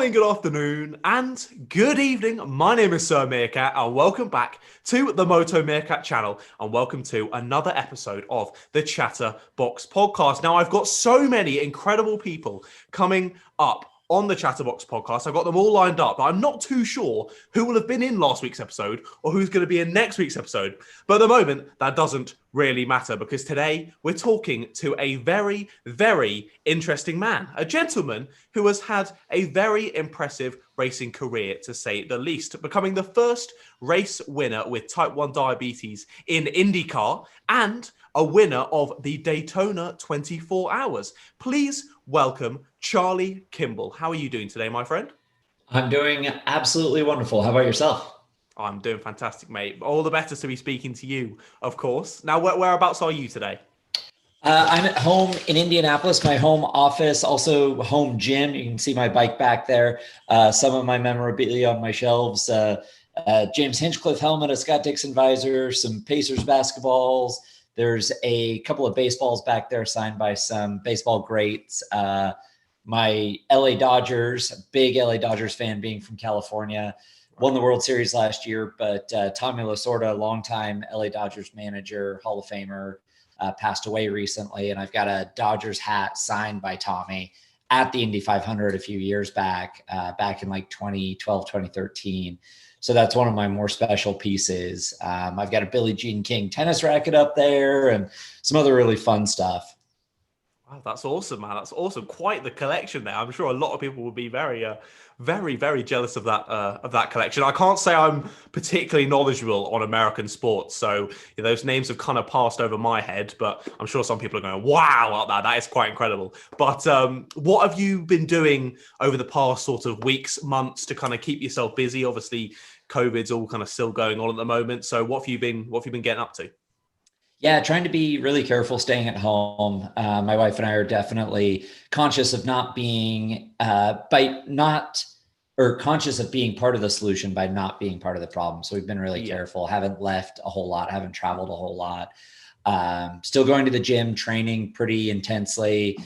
morning, good afternoon, and good evening. My name is Sir Meerkat, and welcome back to the Moto Meerkat channel, and welcome to another episode of the ChatterBox Podcast. Now, I've got so many incredible people coming up on the ChatterBox Podcast. I've got them all lined up, but I'm not too sure who will have been in last week's episode or who's going to be in next week's episode. But at the moment, that doesn't really matter, because today we're talking to a very, very interesting man, a gentleman who has had a very impressive racing career, to say the least, becoming the first race winner with type 1 diabetes in IndyCar and a winner of the Daytona 24 Hours. Please welcome Charlie Kimball. How are you doing today, my friend? I'm doing absolutely wonderful. How about yourself? I'm doing fantastic, mate. All the better to be speaking to you, of course. Now, whereabouts are you today? I'm at home in Indianapolis, my home office, also home gym. You can see my bike back there. Some of my memorabilia on my shelves. James Hinchcliffe helmet, a Scott Dixon visor, some Pacers basketballs. There's a couple of baseballs back there signed by some baseball greats. My LA Dodgers, big LA Dodgers fan being from California, won the World Series last year, but Tommy Lasorda, longtime LA Dodgers manager, Hall of Famer, passed away recently. And I've got a Dodgers hat signed by Tommy at the Indy 500 a few years back, back in like 2012, 2013. So that's one of my more special pieces. I've got a Billie Jean King tennis racket up there and some other really fun stuff. Wow, that's awesome, man. That's awesome. Quite the collection there. I'm sure a lot of people would be very, very jealous of that collection. I can't say I'm particularly knowledgeable on American sports, so those names have kind of passed over my head. But I'm sure some people are going, "Wow, that is quite incredible." But what have you been doing over the past sort of weeks, months to kind of keep yourself busy? Obviously, COVID's all kind of still going on at the moment. So what have you been getting up to? Yeah, trying to be really careful staying at home. My wife and I are definitely conscious of not being conscious of being part of the solution by not being part of the problem. So we've been really careful. Haven't left a whole lot. Haven't traveled a whole lot. Still going to the gym, training pretty intensely.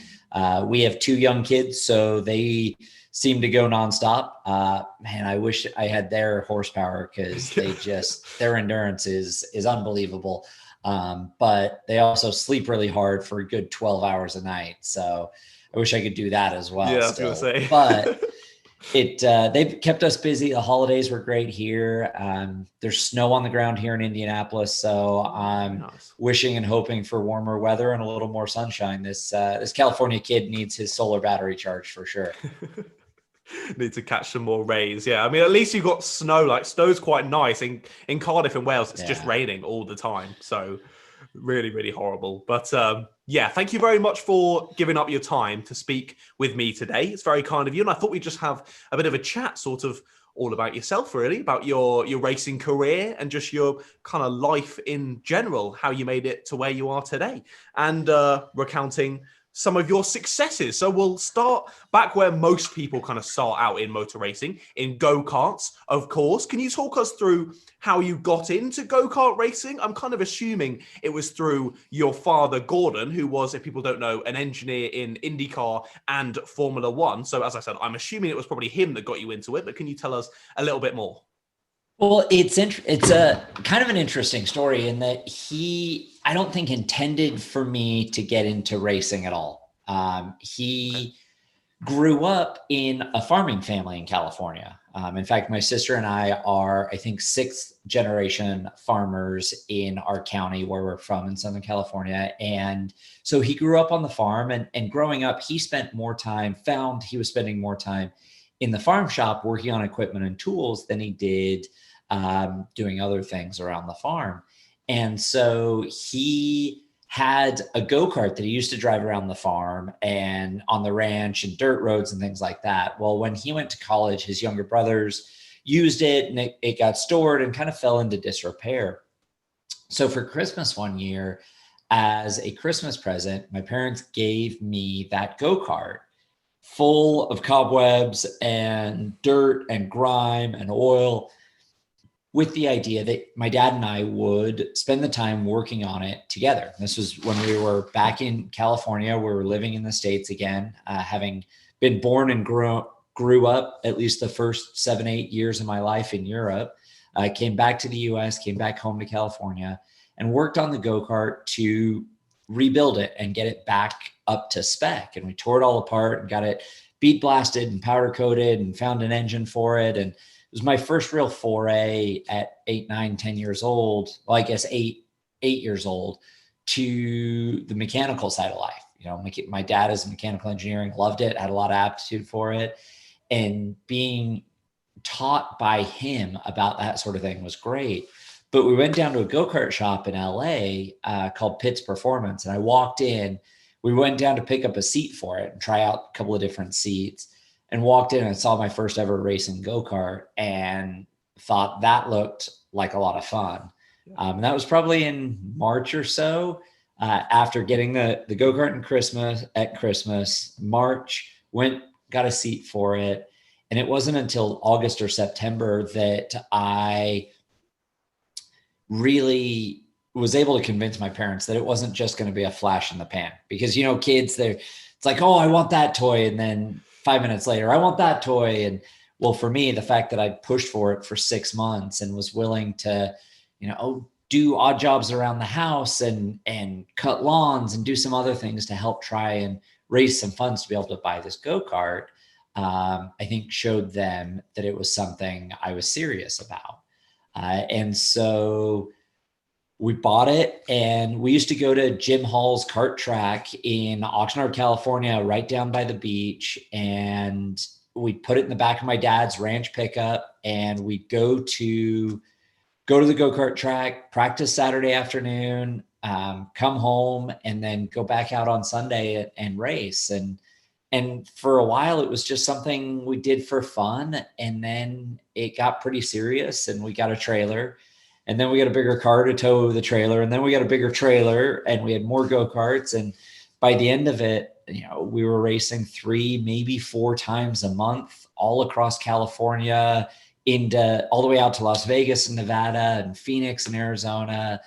We have 2 young kids, so they seem to go nonstop. Man, I wish I had their horsepower, because their endurance is unbelievable. But they also sleep really hard for a good 12 hours a night. So I wish I could do that as well. Yeah, I was going to say. But they've kept us busy. The holidays were great here. There's snow on the ground here in Indianapolis. So I'm wishing and hoping for warmer weather and a little more sunshine. This California kid needs his solar battery charged for sure. Need to catch some more rays. Yeah, I mean, at least you got snow. Like, snow's quite nice. In Cardiff and Wales, it's just raining all the time. So really horrible. But yeah, thank you very much for giving up your time to speak with me today. It's very kind of you. And I thought we'd just have a bit of a chat, sort of all about yourself, really, about your racing career and just your kind of life in general, how you made it to where you are today, and recounting some of your successes. So we'll start back where most people kind of start out in motor racing, in go-karts, of course. Can you talk us through how you got into go-kart racing? I'm kind of assuming it was through your father, Gordon, who was, if people don't know, an engineer in IndyCar and Formula One. So as I said, I'm assuming it was probably him that got you into it, but can you tell us a little bit more? Well, it's a kind of an interesting story in that I don't think intended for me to get into racing at all. He grew up in a farming family in California. In fact, my sister and I are, I think, 6th generation farmers in our county where we're from in Southern California. And so he grew up on the farm, and growing up, he was spending more time in the farm shop working on equipment and tools than he did doing other things around the farm. And so he had a go-kart that he used to drive around the farm and on the ranch and dirt roads and things like that. Well, when he went to college, his younger brothers used it, and it got stored and kind of fell into disrepair. So for Christmas one year, as a Christmas present, my parents gave me that go-kart full of cobwebs and dirt and grime and oil, with the idea that my dad and I would spend the time working on it together. This was when we were back in California. We were living in the States again, having been born and grew up at least the first 7-8 years of my life in Europe. I came back to the US, came back home to California, and worked on the go-kart to rebuild it and get it back up to spec. And we tore it all apart and got it bead blasted and powder coated and found an engine for it. And it was my first real foray at 8, 9, 10 years old. Well, I guess eight years old, to the mechanical side of life. You know, my dad is in mechanical engineering, loved it, had a lot of aptitude for it. And being taught by him about that sort of thing was great. But we went down to a go-kart shop in LA called Pitt's Performance. And I walked in, we went down to pick up a seat for it and try out a couple of different seats, and walked in and saw my first ever racing go-kart and thought that looked like a lot of fun. And that was probably in March or so, after getting the go-kart at Christmas, March, got a seat for it. And it wasn't until August or September that I really was able to convince my parents that it wasn't just going to be a flash in the pan. Because, you know, kids, it's like, oh, I want that toy. And then 5 minutes later, I want that toy. And well, for me, the fact that I pushed for it for 6 months and was willing to, you know, do odd jobs around the house and cut lawns and do some other things to help try and raise some funds to be able to buy this go-kart, I think showed them that it was something I was serious about. And so we bought it, and we used to go to Jim Hall's kart track in Oxnard, California, right down by the beach. And we put it in the back of my dad's ranch pickup, and we'd go to the go-kart track, practice Saturday afternoon, come home, and then go back out on Sunday and race. And for a while, it was just something we did for fun. And then it got pretty serious, and we got a trailer, and then we got a bigger car to tow the trailer. And then we got a bigger trailer, and we had more go-karts. And by the end of it, you know, we were racing 3, maybe 4 times a month, all across California, all the way out to Las Vegas and Nevada and Phoenix and Arizona.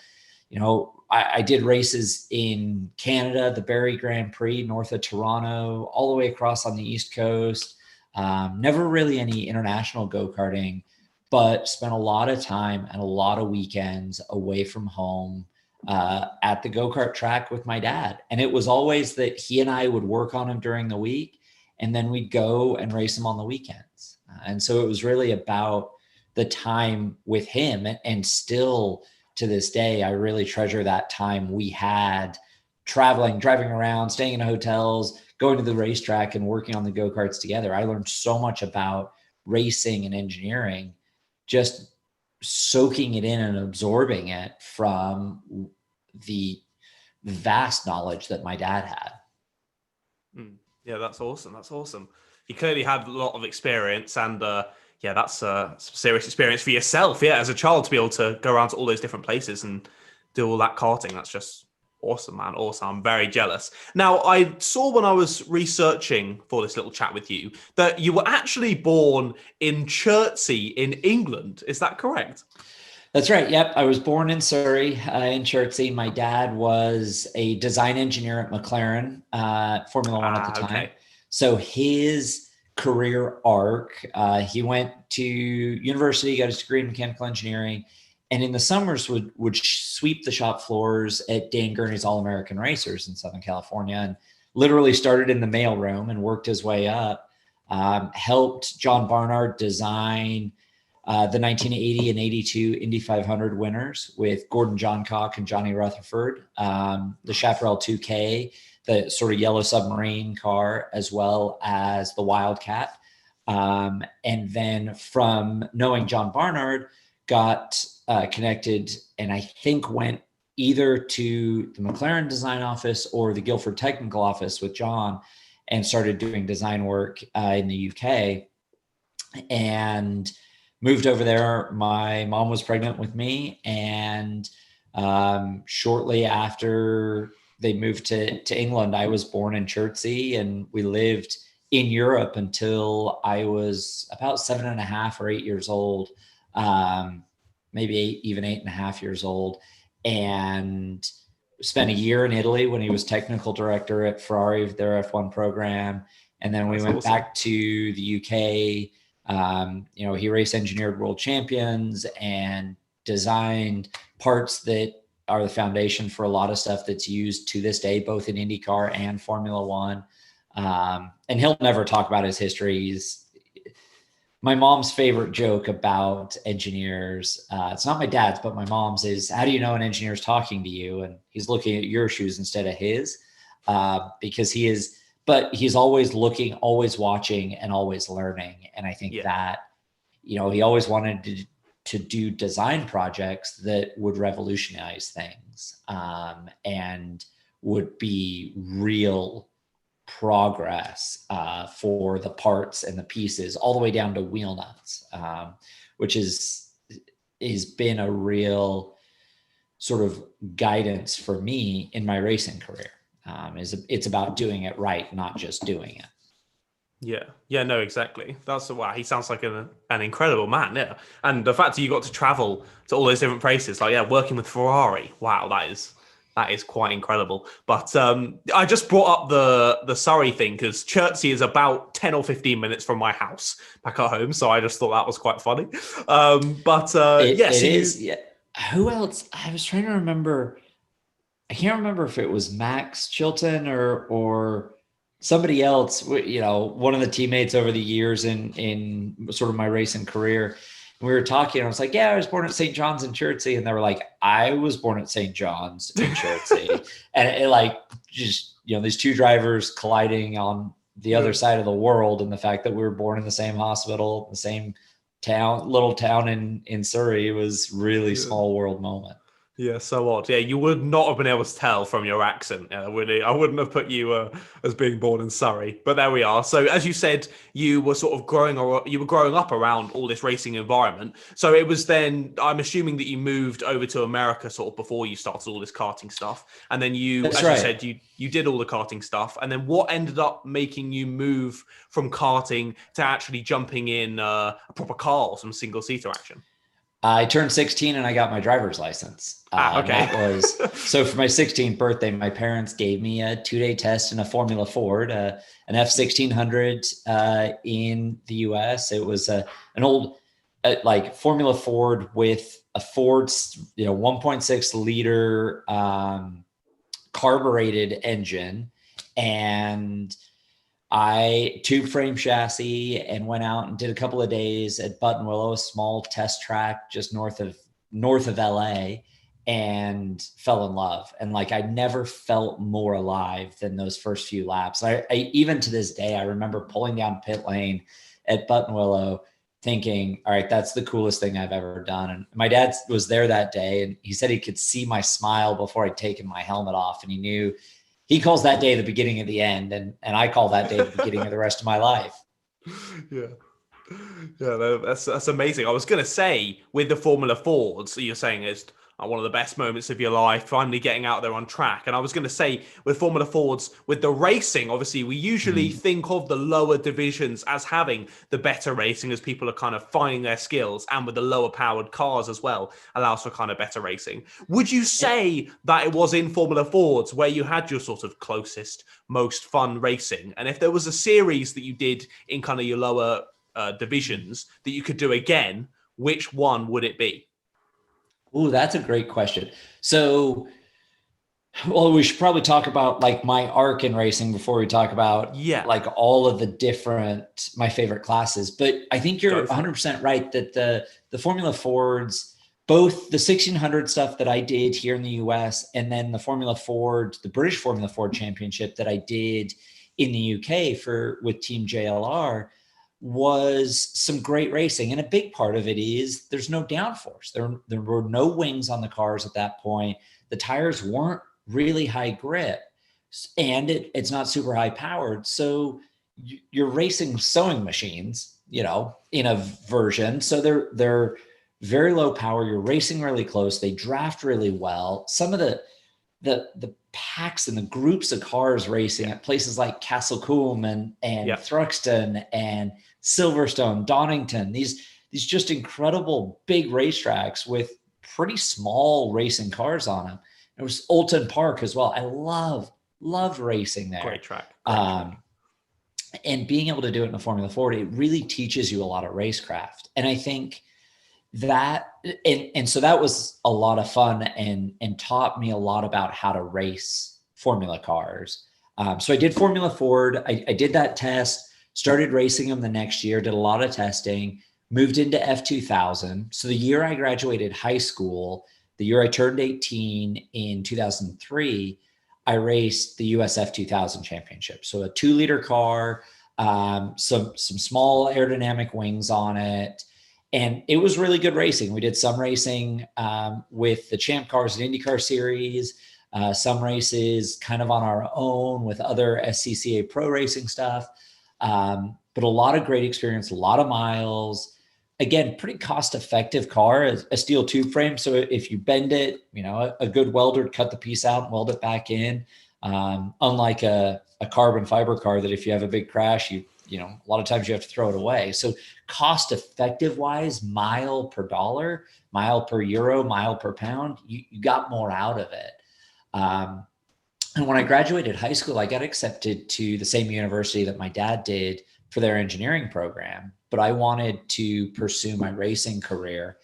You know, I did races in Canada, the Barrie Grand Prix, north of Toronto, all the way across on the East Coast. Never really any international go-karting, but spent a lot of time and a lot of weekends away from home at the go-kart track with my dad. And it was always that he and I would work on him during the week, and then we'd go and race him on the weekends. And so it was really about the time with him. And still to this day, I really treasure that time we had traveling, driving around, staying in hotels, going to the racetrack and working on the go-karts together. I learned so much about racing and engineering, just soaking it in and absorbing it from the vast knowledge that my dad had. Yeah, that's awesome. That's awesome. You clearly had a lot of experience, and yeah, that's a serious experience for yourself. Yeah, as a child, to be able to go around to all those different places and do all that karting, that's just awesome, man. Awesome. I'm very jealous. Now, I saw when I was researching for this little chat with you that you were actually born in Chertsey in England. Is that correct? That's right. Yep. I was born in Surrey, in Chertsey. My dad was a design engineer at McLaren, Formula One at the time. Okay. So his career arc, he went to university, got his degree in mechanical engineering, and in the summers would sweep the shop floors at Dan Gurney's All-American Racers in Southern California, and literally started in the mailroom and worked his way up. Helped John Barnard design the 1980 and 82 Indy 500 winners with Gordon Johncock and Johnny Rutherford, the Chaparral 2K, the sort of yellow submarine car, as well as the Wildcat. And then from knowing John Barnard, got connected, and I think went either to the McLaren design office or the Guildford technical office with John, and started doing design work in the UK. And moved over there. My mom was pregnant with me, and shortly after they moved to England, I was born in Chertsey, and we lived in Europe until I was about 7.5 or 8 years old, maybe even 8.5 years old, and spent a year in Italy when he was technical director at Ferrari, their F1 program, And then we went back to the UK. He race engineered world champions and designed parts that are the foundation for a lot of stuff that's used to this day, both in IndyCar and Formula One. And he'll never talk about his history. My mom's favorite joke about engineers, it's not my dad's, but my mom's, is, how do you know an engineer is talking to you? And he's looking at your shoes instead of his, because he's always looking, always watching, and always learning. And I think that, he always wanted to do design projects that would revolutionize things, and would be real progress for the parts and the pieces, all the way down to wheel nuts, which has been a real sort of guidance for me in my racing career. It's about doing it right, not just doing it. Yeah, no, exactly. Wow. He sounds like an incredible man. Yeah, and the fact that you got to travel to all those different places, working with Ferrari. Wow, that is quite incredible. But I just brought up the Surrey thing because Chertsey is about 10 or 15 minutes from my house back at home. So I just thought that was quite funny. Yes, it is. Yeah. Who else? I was trying to remember. I can't remember if it was Max Chilton or somebody else, one of the teammates over the years in sort of my racing career. We were talking, and I was like, yeah, I was born at St. John's in Chertsey. And they were like, I was born at St. John's in Chertsey. And it these two drivers colliding on the other side of the world. And the fact that we were born in the same hospital, the same little town in Surrey, was really small world moment. Yeah, so odd. Yeah, you would not have been able to tell from your accent. I wouldn't have put you as being born in Surrey, but there we are. So, as you said, you were sort of growing up around all this racing environment. So it was then, I'm assuming that you moved over to America sort of before you started all this karting stuff, and then you said, you did all the karting stuff, and then what ended up making you move from karting to actually jumping in a proper car or some single seater action? I turned 16 and I got my driver's license. Okay. So for my 16th birthday, my parents gave me a 2-day test in a Formula Ford, an F1600 in the US. It was an old Formula Ford with a Ford, 1.6 liter carbureted engine, and I tube frame chassis, and went out and did a couple of days at Buttonwillow, a small test track just north of LA, and fell in love. And I never felt more alive than those first few laps. I even to this day, I remember pulling down pit lane at Buttonwillow thinking, all right, that's the coolest thing I've ever done. And my dad was there that day, and he said he could see my smile before I'd taken my helmet off, and he knew. He calls that day the beginning of the end, and I call that day the beginning of the rest of my life. Yeah, that's amazing. I was going to say, with the Formula Fords, you're saying it's one of the best moments of your life, finally getting out there on track. And I was going to say, with Formula Fords, with the racing, obviously, we usually think of the lower divisions as having the better racing, as people are kind of finding their skills, and with the lower powered cars as well, allows for kind of better racing. Would you say that it was in Formula Fords where you had your sort of closest, most fun racing? And if there was a series that you did in kind of your lower divisions that you could do again, which one would it be? Oh, that's a great question. So, well, we should probably talk about my arc in racing before we talk about all of the different, my favorite classes. But I think you're 100% right that the Formula Fords, both the 1600 stuff that I did here in the US, and then the the British Formula Ford Championship that I did in the UK with Team JLR, was some great racing. And a big part of it is there's no downforce. There were no wings on the cars at that point. The tires weren't really high grip, and it's not super high powered. So you're racing sewing machines, in a version. So they're very low power. You're racing really close. They draft really well. Some of the packs and the groups of cars racing at places like Castlecoombe and Thruxton and Silverstone, Donington, these just incredible big racetracks with pretty small racing cars on them. There was Oulton Park as well. I loved racing there. Great track. And being able to do it in a Formula Ford, it really teaches you a lot of racecraft. And I think that, and so that was a lot of fun and taught me a lot about how to race Formula cars. So I did Formula Ford. I did that test, started racing them the next year, did a lot of testing, moved into F2000. So the year I graduated high school, the year I turned 18 in 2003, I raced the US F2000 championship. So a 2-liter car, some small aerodynamic wings on it. And it was really good racing. We did some racing with the Champ Cars and IndyCar series, some races kind of on our own with other SCCA pro racing stuff. But a lot of great experience, a lot of miles. Again, pretty cost-effective car, a steel tube frame. So if you bend it, a good welder would cut the piece out and weld it back in. Unlike a carbon fiber car that if you have a big crash, a lot of times you have to throw it away. So cost-effective wise, mile per dollar, mile per euro, mile per pound, you got more out of it. And when I graduated high school, I got accepted to the same university that my dad did for their engineering program, but I wanted to pursue my racing career.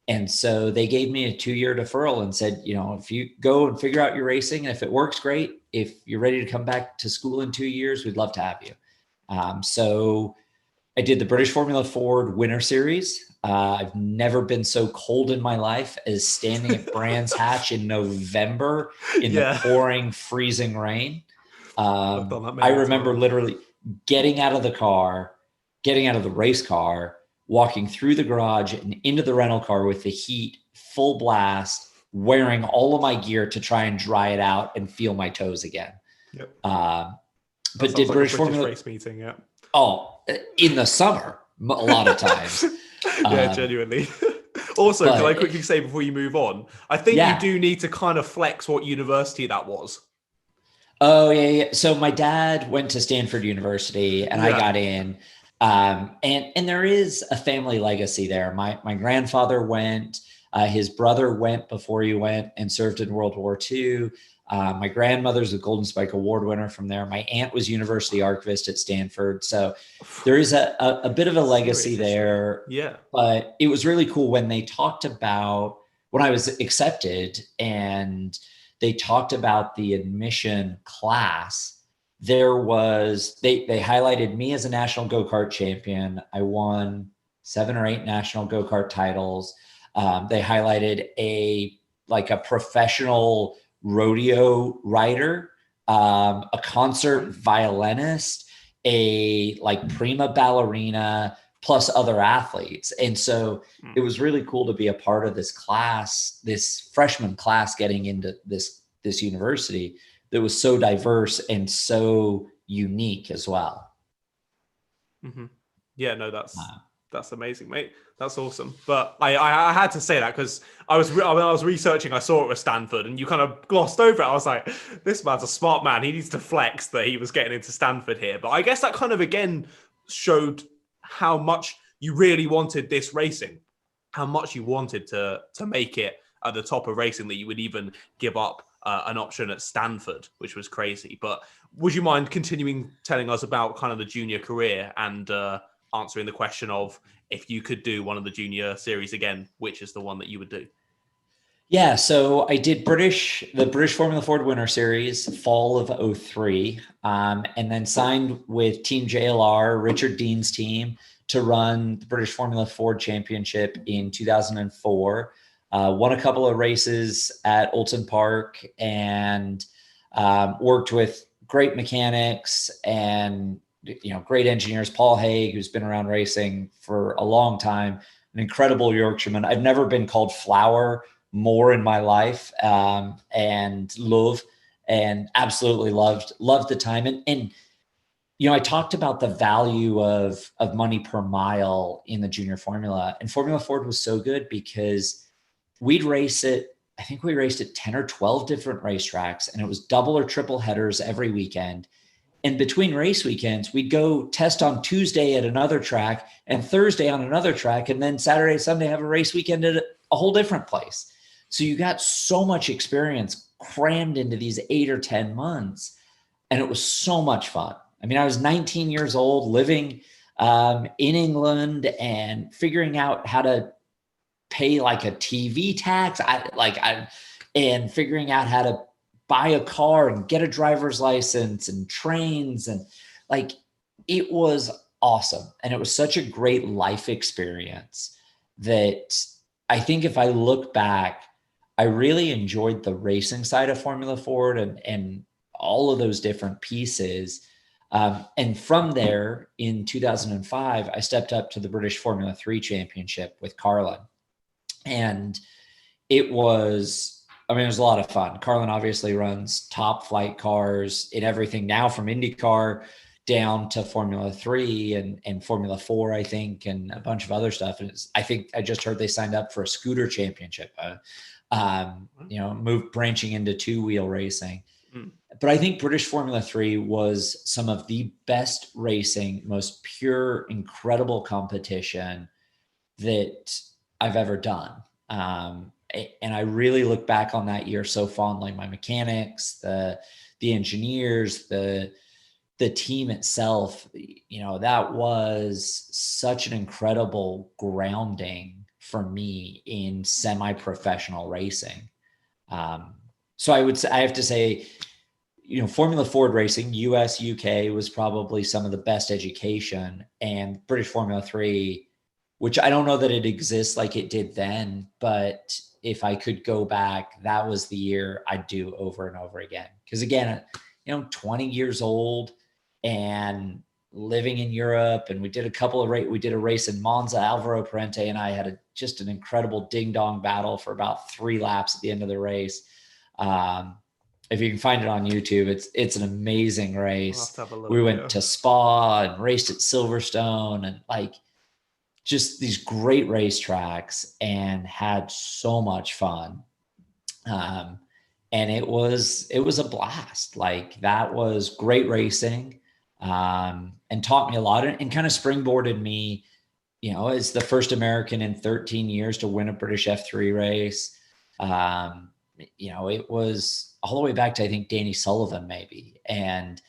And so they gave me a 2-year deferral and said, if you go and figure out your racing, and if it works, great. If you're ready to come back to school in 2 years, we'd love to have you. So I did the British Formula Ford Winter Series. I've never been so cold in my life as standing at Brands Hatch in November in the pouring, freezing rain. I remember literally getting out of the race car, walking through the garage and into the rental car with the heat full blast, wearing all of my gear to try and dry it out and feel my toes again. Yep. But did British Formula race meeting? Yeah. Oh, in the summer, a lot of times. Genuinely. Also, can I quickly say before you move on, I think you do need to kind of flex what university that was. Oh, yeah. So my dad went to Stanford University and I got in. And there is a family legacy there. My grandfather went, his brother went before he went and served in World War II. My grandmother's a Golden Spike Award winner from there. My aunt was university archivist at Stanford. So there is a bit of a legacy there. Yeah. But it was really cool when they talked about, when I was accepted and they talked about the admission class, they highlighted me as a national go-kart champion. I won 7 or 8 national go-kart titles. They highlighted a professional rodeo rider, a concert violinist, a prima ballerina, plus other athletes. And so it was really cool to be a part of this class, this freshman class getting into this university that was so diverse and so unique as well. Mm-hmm. Yeah, no, that's amazing, mate. That's awesome. But I had to say that because when I was researching, I saw it was Stanford and you kind of glossed over it. I was like, this man's a smart man. He needs to flex that he was getting into Stanford here. But I guess that kind of, again, showed how much you really wanted this racing, how much you wanted to make it at the top of racing, that you would even give up an option at Stanford, which was crazy. But would you mind continuing telling us about kind of the junior career and answering the question of, if you could do one of the junior series again, which is the one that you would do? Yeah, so I did the British Formula Ford Winter Series, fall of 2003, and then signed with Team JLR, Richard Dean's team, to run the British Formula Ford Championship in 2004. Won a couple of races at Oulton Park and worked with great mechanics and great engineers. Paul Haig, who's been around racing for a long time, an incredible Yorkshireman. I've never been called Flower more in my life, and love, and absolutely loved the time. And I talked about the value of money per mile in the junior formula, and Formula Ford was so good because we'd race it. I think we raced at 10 or 12 different racetracks, and it was double or triple headers every weekend. And between race weekends, we'd go test on Tuesday at another track and Thursday on another track. And then Saturday, Sunday, have a race weekend at a whole different place. So you got so much experience crammed into these 8 or 10 months. And it was so much fun. I mean, I was 19 years old living in England and figuring out how to pay like a TV tax. And figuring out how to buy a car and get a driver's license and trains. And like, it was awesome. And it was such a great life experience that I think if I look back, I really enjoyed the racing side of Formula Ford and all of those different pieces. And from there in 2005, I stepped up to the British Formula 3 Championship with Carlin. And it was a lot of fun. Carlin obviously runs top flight cars in everything now, from IndyCar down to Formula 3 and Formula 4, I think, and a bunch of other stuff. And I think I just heard they signed up for a scooter championship, branching into two-wheel racing. But I think British Formula 3 was some of the best racing, most pure, incredible competition that I've ever done. And I really look back on that year so fondly. My mechanics, the engineers, the team itself, that was such an incredible grounding for me in semi-professional racing. So I have to say, Formula Ford racing, US, UK, was probably some of the best education, and British Formula 3, which I don't know that it exists like it did then, but if I could go back, that was the year I'd do over and over again. Because again, 20 years old and living in Europe, and we did a race in Monza. Alvaro Parente and I had just an incredible ding dong battle for about 3 laps at the end of the race. If you can find it on YouTube, it's an amazing race. We went to Spa and raced at Silverstone, and just these great racetracks, and had so much fun. And it was a blast. That was great racing, and taught me a lot, and kind of springboarded me, as the first American in 13 years to win a British F3 race. It was all the way back to, I think, Danny Sullivan maybe. And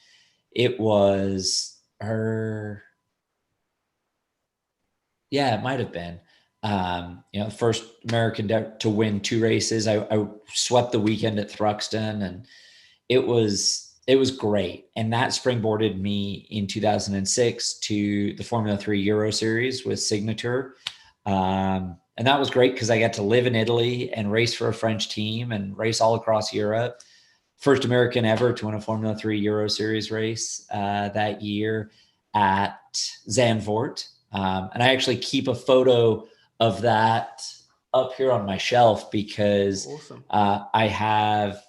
it was her. Yeah, it might've been, the first American to win 2 races. I swept the weekend at Thruxton, and it was great. And that springboarded me in 2006 to the Formula 3 Euro Series with Signature. And that was great because I got to live in Italy and race for a French team and race all across Europe. First American ever to win a Formula 3 Euro Series race that year at Zandvoort. And I actually keep a photo of that up here on my shelf because awesome. I have,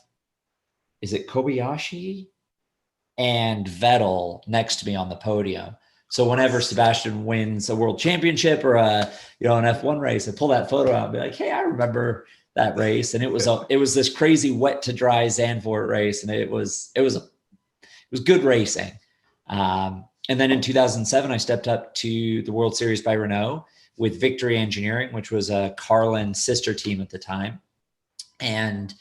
is it Kobayashi and Vettel next to me on the podium. So whenever Sebastian wins a world championship or an F1 race, I pull that photo out and be like, hey, I remember that race. And it was this crazy wet to dry Zandvoort race. And it was good racing. And then in 2007, I stepped up to the World Series by Renault with Victory Engineering, which was a Carlin sister team at the time. And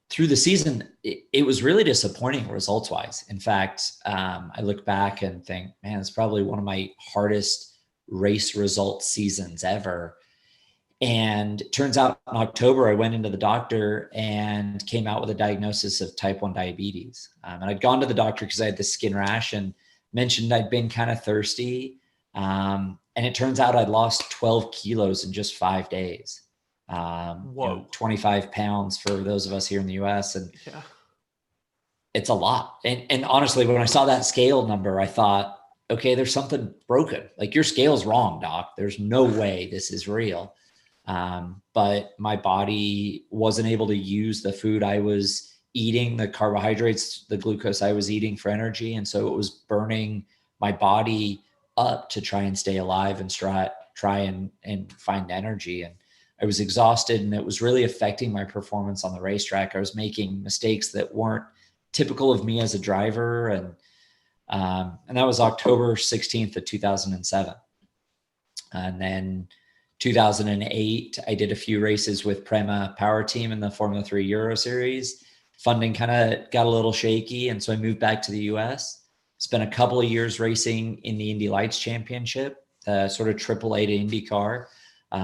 through the season, it was really disappointing results wise. In fact, I look back and think, man, it's probably one of my hardest race result seasons ever. And it turns out in October, I went into the doctor and came out with a diagnosis of type 1 diabetes. And I'd gone to the doctor because I had this skin rash and mentioned I'd been kind of thirsty. And it turns out I'd lost 12 kilos in just 5 days. 25 pounds for those of us here in the US. And it's a lot. And honestly, when I saw that scale number, I thought, okay, there's something broken. Like, your scale's wrong, doc. There's no way this is real. But my body wasn't able to use the food I was eating, the carbohydrates, the glucose I was eating for energy. And so it was burning my body up to try and stay alive and try and find energy. And I was exhausted, and it was really affecting my performance on the racetrack. I was making mistakes that weren't typical of me as a driver. And that was October 16th of 2007. And then 2008, I did a few races with Prema Power Team in the Formula 3 Euro Series. Funding kind of got a little shaky. And so I moved back to the US. Spent a couple of years racing in the Indy Lights Championship, sort of AAA to IndyCar.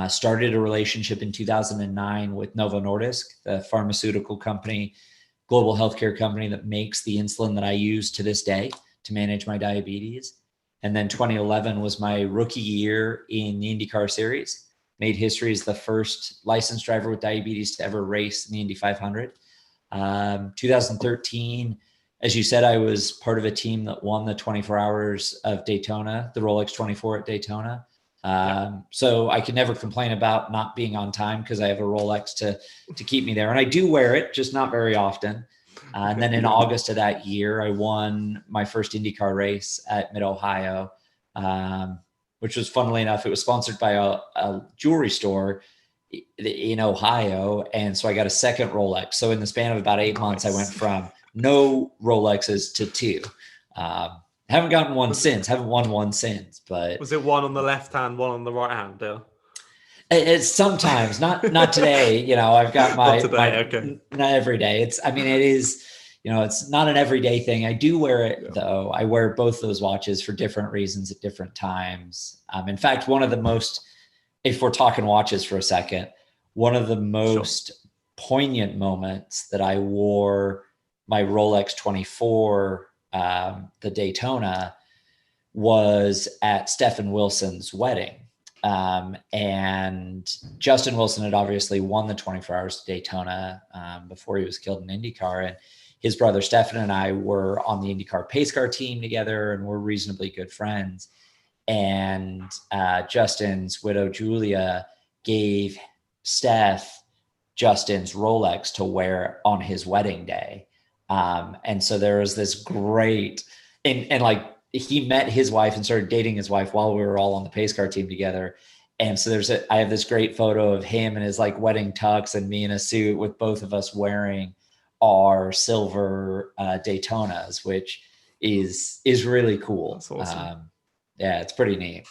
Started a relationship in 2009 with Novo Nordisk, the pharmaceutical company, global healthcare company that makes the insulin that I use to this day to manage my diabetes. And then 2011 was my rookie year in the IndyCar series. Made history as the first licensed driver with diabetes to ever race in the Indy 500. 2013, as you said, I was part of a team that won the 24 hours of Daytona, the Rolex 24 at Daytona. So I can never complain about not being on time because I have a Rolex to keep me there. And I do wear it, just not very often. And then in August of that year, I won my first IndyCar race at Mid-Ohio, which was, funnily enough, it was sponsored by a jewelry store in Ohio. And so I got a second Rolex. So in the span of about 8 months, I went from no Rolexes to two. Haven't gotten one since, haven't won one since, but. Was it one on the left hand, one on the right hand? Yeah. It's sometimes not today. I've got okay. Not every day. It is, it's not an everyday thing. I do wear it though. I wear both those watches for different reasons at different times. In fact, one of the most, if we're talking watches for a second, one of the most poignant moments that I wore my Rolex 24, the Daytona, was at Stephen Wilson's wedding. And Justin Wilson had obviously won the 24 hours of Daytona before he was killed in IndyCar. And his brother Stephen and I were on the IndyCar pace car team together, and we're reasonably good friends. And Justin's widow, Julia, gave Steph Justin's Rolex to wear on his wedding day. And so there was this great, and like, he met his wife and started dating his wife while we were all on the pace car team together. And so I have this great photo of him in his like wedding tux and me in a suit with both of us wearing our silver Daytonas, which is really cool. That's awesome. Yeah, it's pretty neat.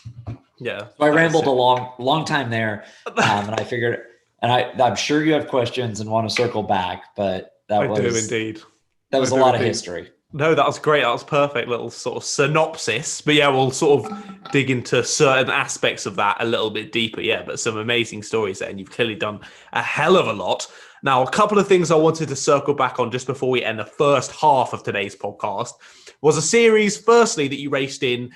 Yeah. So I rambled a long time there. And I figured, and I'm sure you have questions and want to circle back, but I do indeed. That was a lot of history. No, that was great. That was perfect little sort of synopsis. But yeah, we'll sort of dig into certain aspects of that a little bit deeper. Yeah, but some amazing stories there. And you've clearly done a hell of a lot. Now, a couple of things I wanted to circle back on just before we end the first half of today's podcast was a series, firstly, that you raced in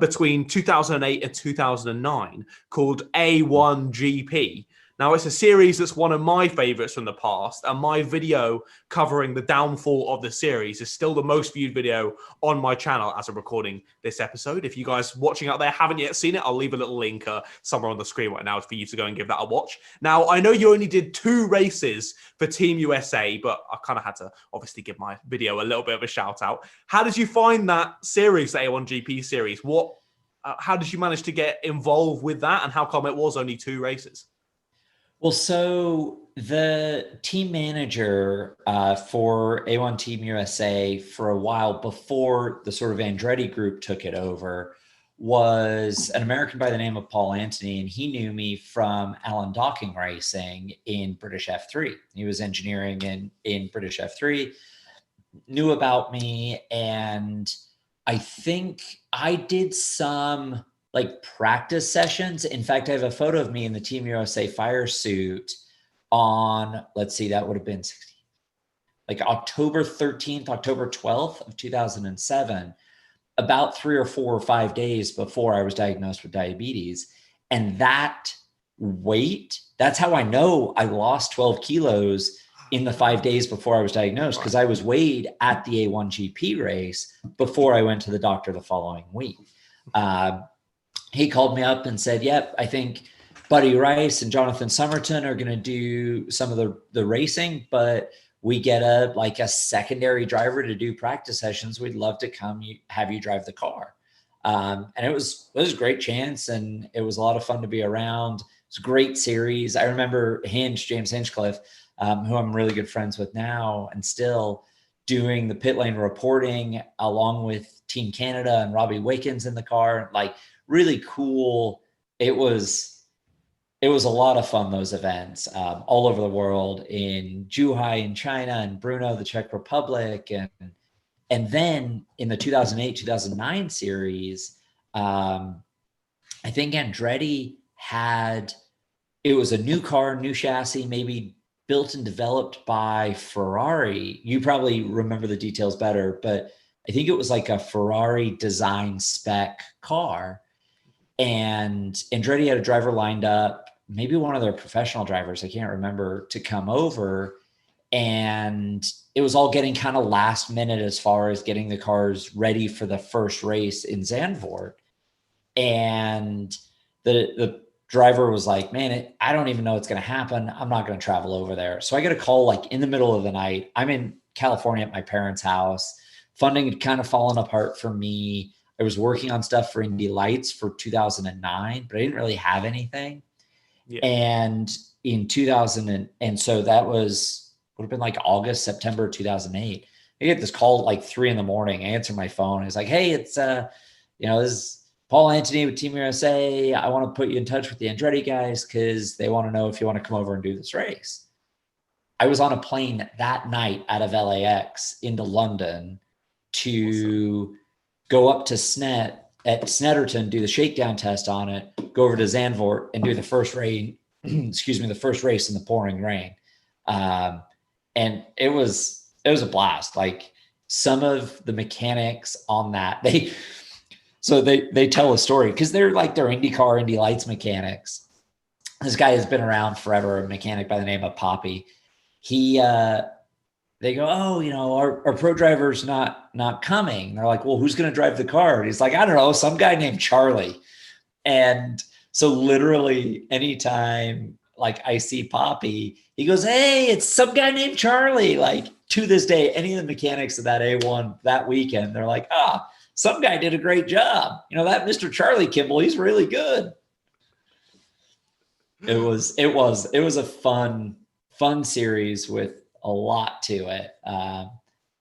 between 2008 and 2009 called A1GP. Now, it's a series that's one of my favorites from the past, and my video covering the downfall of the series is still the most viewed video on my channel as I'm recording this episode. If you guys watching out there haven't yet seen it, I'll leave a little link somewhere on the screen right now for you to go and give that a watch. Now, I know you only did 2 races for Team USA, but I kind of had to obviously give my video a little bit of a shout out. How did you find that series, the A1GP series? How did you manage to get involved with that, and how come it was only 2 races? Well, so the team manager for A1 Team USA for a while before the sort of Andretti group took it over was an American by the name of Paul Anthony, and he knew me from Alan Docking Racing in British F3. He was engineering in British F3, knew about me, and I think I did some like practice sessions. In fact, I have a photo of me in the Team USA fire suit on, let's see, that would have been like October 13th, October 12th of 2007, about 3 or 4 or 5 days before I was diagnosed with diabetes. And that weight, that's how I know I lost 12 kilos in the 5 days before I was diagnosed, because I was weighed at the A1GP race before I went to the doctor the following week. He called me up and said, yep, I think Buddy Rice and Jonathan Somerton are going to do some of the racing, but we get a secondary driver to do practice sessions. We'd love to come have you drive the car. And it was a great chance, and it was a lot of fun to be around. It's a great series. I remember James Hinchcliffe, who I'm really good friends with now and still, doing the pit lane reporting along with Team Canada and Robbie Wickens in the car. Like, really cool. It was a lot of fun, those events, all over the world, in Zhuhai in China and Brno, the Czech Republic, And then in the 2008, 2009 series, I think Andretti it was a new car, new chassis, maybe built and developed by Ferrari. You probably remember the details better, but I think it was like a Ferrari design spec car. And Andretti had a driver lined up, maybe one of their professional drivers, I can't remember, to come over. And it was all getting kind of last minute as far as getting the cars ready for the first race in Zandvoort. And the driver was like, man, I don't even know what's going to happen. I'm not going to travel over there. So I get a call like in the middle of the night. I'm in California at my parents' house. Funding had kind of fallen apart for me. I was working on stuff for Indy Lights for 2009, but I didn't really have anything. Yeah. And in 2000, and so that would have been like August, September 2008. I get this call at like 3 a.m. I answer my phone. It's like, hey, it's this is Paul Anthony with Team USA. I want to put you in touch with the Andretti guys because they want to know if you want to come over and do this race. I was on a plane that night out of LAX into London to go up to Snetterton, do the shakedown test on it, go over to Zandvoort and do the first race, the first race in the pouring rain. And it was a blast. Like some of the mechanics on that, they tell a story because they're IndyCar, Indy Lights mechanics. This guy has been around forever, a mechanic by the name of Poppy. They go, oh, our pro driver's not coming. They're like, well, who's going to drive the car? And he's like, I don't know, some guy named Charlie. And so literally anytime like I see Poppy, he goes, hey, it's some guy named Charlie. Like to this day, any of the mechanics of that A1 that weekend, they're like, some guy did a great job. That Mr. Charlie Kimball, he's really good. It was a fun series with a lot to it.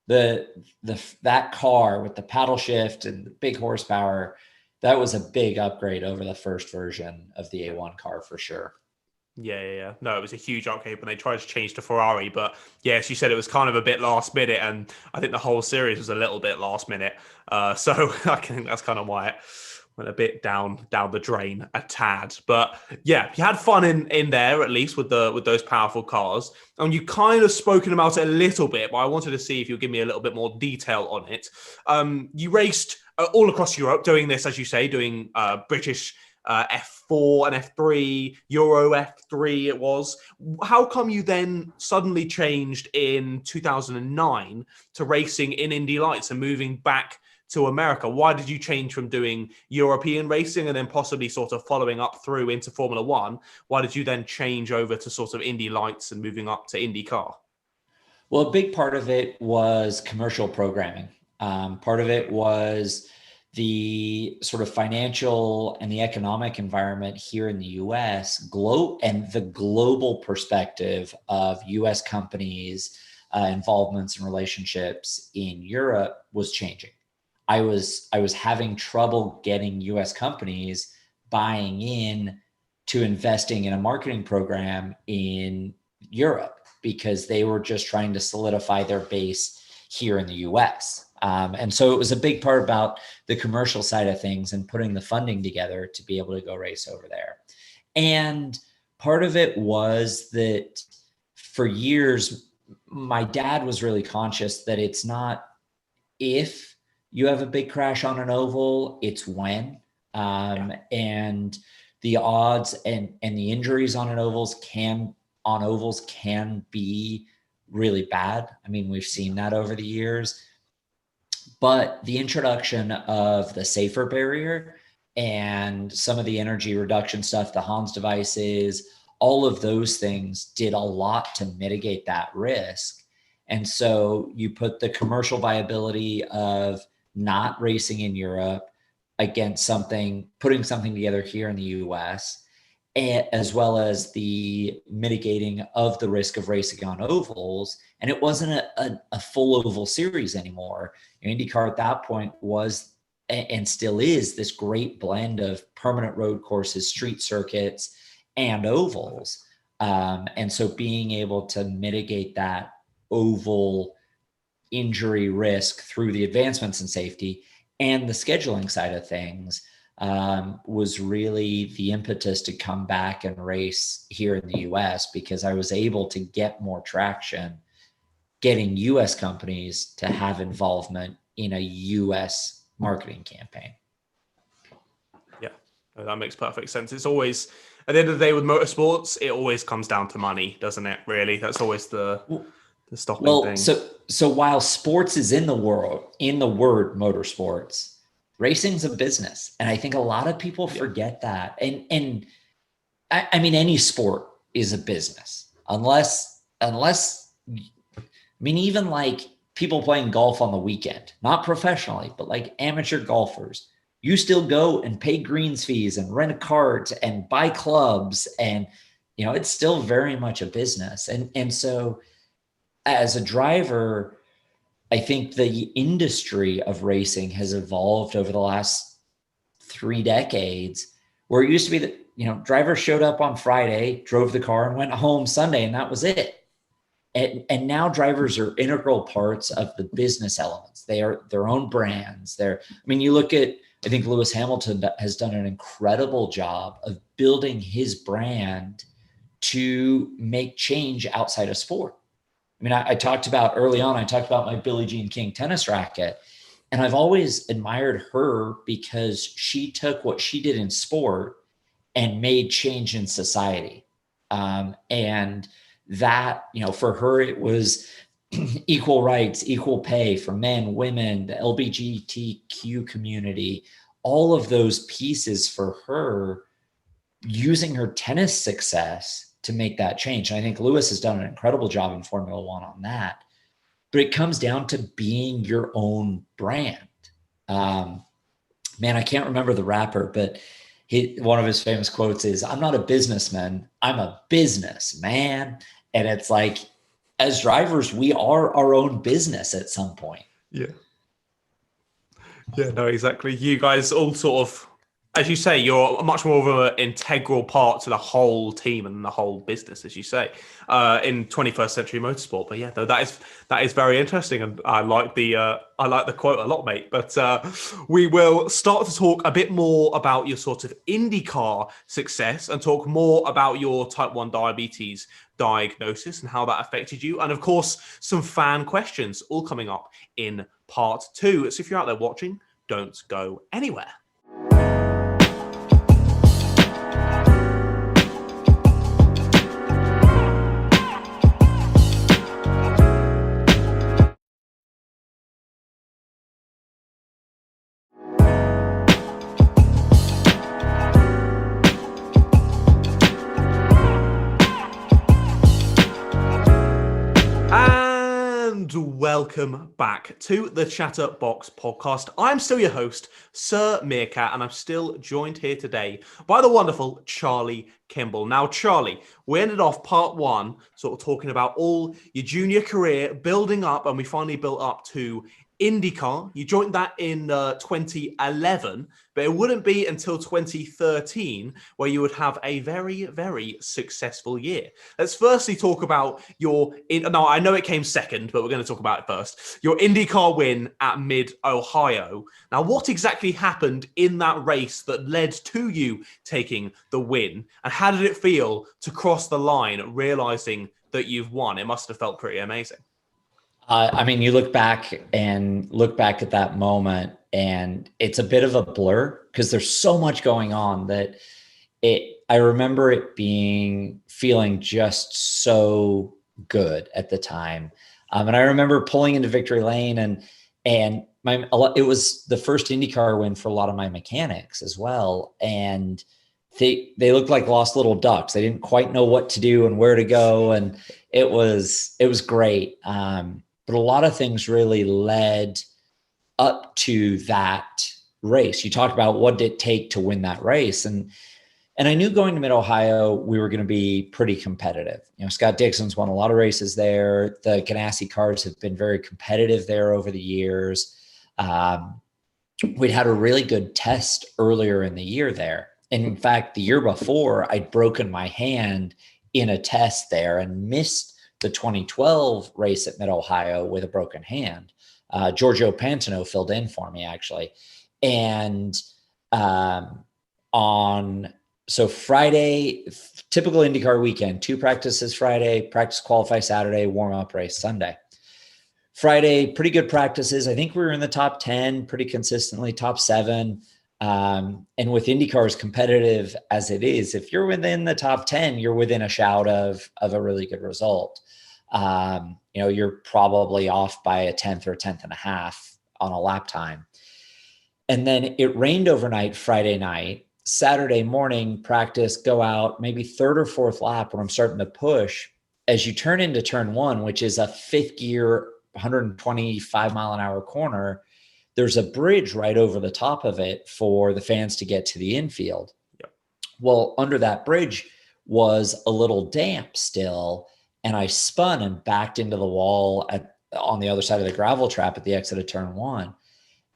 That car with the paddle shift and the big horsepower, that was a big upgrade over the first version of the A1 car for sure. Yeah. No, it was a huge upgrade when they tried to change to Ferrari. But yes, you said it was kind of a bit last minute, and I think the whole series was a little bit last minute. So I think that's kind of why it went a bit down the drain a tad. But yeah, you had fun in there at least with those powerful cars. And you kind of spoken about it a little bit, but I wanted to see if you'll give me a little bit more detail on it. You raced all across Europe doing this, as you say, doing British F4 and F3, Euro F3 it was. How come you then suddenly changed in 2009 to racing in Indy Lights and moving back to America? Why did you change from doing European racing and then possibly sort of following up through into Formula One? Why did you then change over to sort of Indy Lights and moving up to IndyCar? Well, a big part of it was commercial programming. Part of it was the sort of financial and the economic environment here in the US and the global perspective of US companies' involvements and relationships in Europe was changing. I was having trouble getting US companies buying in to investing in a marketing program in Europe because they were just trying to solidify their base here in the US. And so it was a big part about the commercial side of things and putting the funding together to be able to go race over there. And part of it was that for years, my dad was really conscious that it's not if you have a big crash on an oval, it's when. And the odds and the injuries on ovals can be really bad. I mean, we've seen that over the years. But the introduction of the safer barrier and some of the energy reduction stuff, the Hans devices, all of those things did a lot to mitigate that risk. And so you put the commercial viability of not racing in Europe against putting something together here in the US, as well as the mitigating of the risk of racing on ovals. And it wasn't a full oval series anymore. IndyCar at that point was, and still is, this great blend of permanent road courses, street circuits, and ovals. And so being able to mitigate that oval injury risk through the advancements in safety and the scheduling side of things was really the impetus to come back and race here in the US, because I was able to get more traction getting US companies to have involvement in a US marketing campaign. Yeah, that makes perfect sense. It's always, at the end of the day with motorsports, it always comes down to money, doesn't it? Really, that's always the stopping thing. So while sports is in the word motorsports, racing's a business. And I think a lot of people forget that. And I mean, any sport is a business unless, even like people playing golf on the weekend, not professionally, but like amateur golfers, you still go and pay greens fees and rent a cart and buy clubs. And, it's still very much a business. And so as a driver, I think the industry of racing has evolved over the last 3 decades, where it used to be that, drivers showed up on Friday, drove the car and went home Sunday, and that was it. And now drivers are integral parts of the business elements. They are their own brands. You look at, I think Lewis Hamilton has done an incredible job of building his brand to make change outside of sport. I talked about early on, I talked about my Billie Jean King tennis racket, and I've always admired her because she took what she did in sport and made change in society. And that, for her, it was equal rights, equal pay for men, women, the LGBTQ community, all of those pieces for her, using her tennis success to make that change. And I think Lewis has done an incredible job in Formula One on that. But it comes down to being your own brand. I can't remember the rapper, but one of his famous quotes is, "I'm not a businessman, I'm a businessman." And it's like, as drivers, we are our own business at some point. Yeah, no, exactly. You guys all sort of, as you say, you're much more of an integral part to the whole team and the whole business, as you say, in 21st century motorsport. But yeah, though, that is very interesting, and I like the quote a lot, mate. But we will start to talk a bit more about your sort of IndyCar success and talk more about your type 1 diabetes diagnosis and how that affected you, and of course some fan questions all coming up in part 2. So if you're out there watching, don't go anywhere. Welcome back to the ChatterBox Podcast. I'm still your host, Sir Meerkat, and I'm still joined here today by the wonderful Charlie Kimball. Now, Charlie, we ended off part 1 sort of talking about all your junior career building up, and we finally built up to IndyCar. You joined that in 2011, but it wouldn't be until 2013 where you would have a very, very successful year. Let's firstly talk about no, I know it came second, but we're going to talk about it first. Your IndyCar win at Mid-Ohio. Now, what exactly happened in that race that led to you taking the win? And how did it feel to cross the line, realizing that you've won? It must have felt pretty amazing. You look back at that moment, and it's a bit of a blur because there's so much going on that I remember it feeling just so good at the time. And I remember pulling into victory lane, and it was the first IndyCar win for a lot of my mechanics as well. And they looked like lost little ducks. They didn't quite know what to do and where to go. And it was great. But a lot of things really led up to that race. You talked about what did it take to win that race. And I knew going to Mid-Ohio, we were going to be pretty competitive. Scott Dixon's won a lot of races there. The Ganassi cars have been very competitive there over the years. We'd had a really good test earlier in the year there. And in fact, the year before, I'd broken my hand in a test there and missed the 2012 race at Mid-Ohio with a broken hand. Giorgio Pantano filled in for me, actually. And so Friday, typical IndyCar weekend, 2 practices Friday, practice qualify Saturday, warm-up race Sunday. Friday, pretty good practices. I think we were in the top 10 pretty consistently, top 7. And with IndyCar as competitive as it is, if you're within the top 10, you're within a shout of a really good result. You're probably off by a 10th or a 10th and a half on a lap time. And then it rained overnight Friday night. Saturday morning, practice, go out, maybe 3rd or 4th lap when I'm starting to push. As you turn into turn 1, which is a 5th gear, 125 mile an hour corner, there's a bridge right over the top of it for the fans to get to the infield. Yep. Well, under that bridge was a little damp still, and I spun and backed into the wall on the other side of the gravel trap at the exit of turn 1.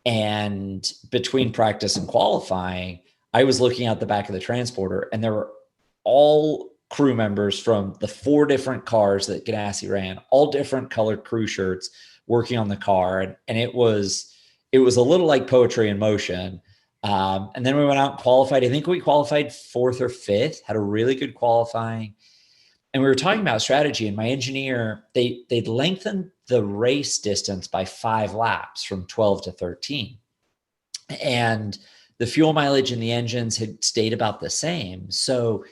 And between practice and qualifying, I was looking out the back of the transporter, and there were all crew members from the 4 different cars that Ganassi ran, all different colored crew shirts working on the car. And it was a little like poetry in motion. And then we went out and qualified. I think we qualified 4th or 5th, had a really good qualifying. And we were talking about strategy, and my engineer, they'd lengthened the race distance by 5 laps from 12 to 13. And the fuel mileage in the engines had stayed about the same. So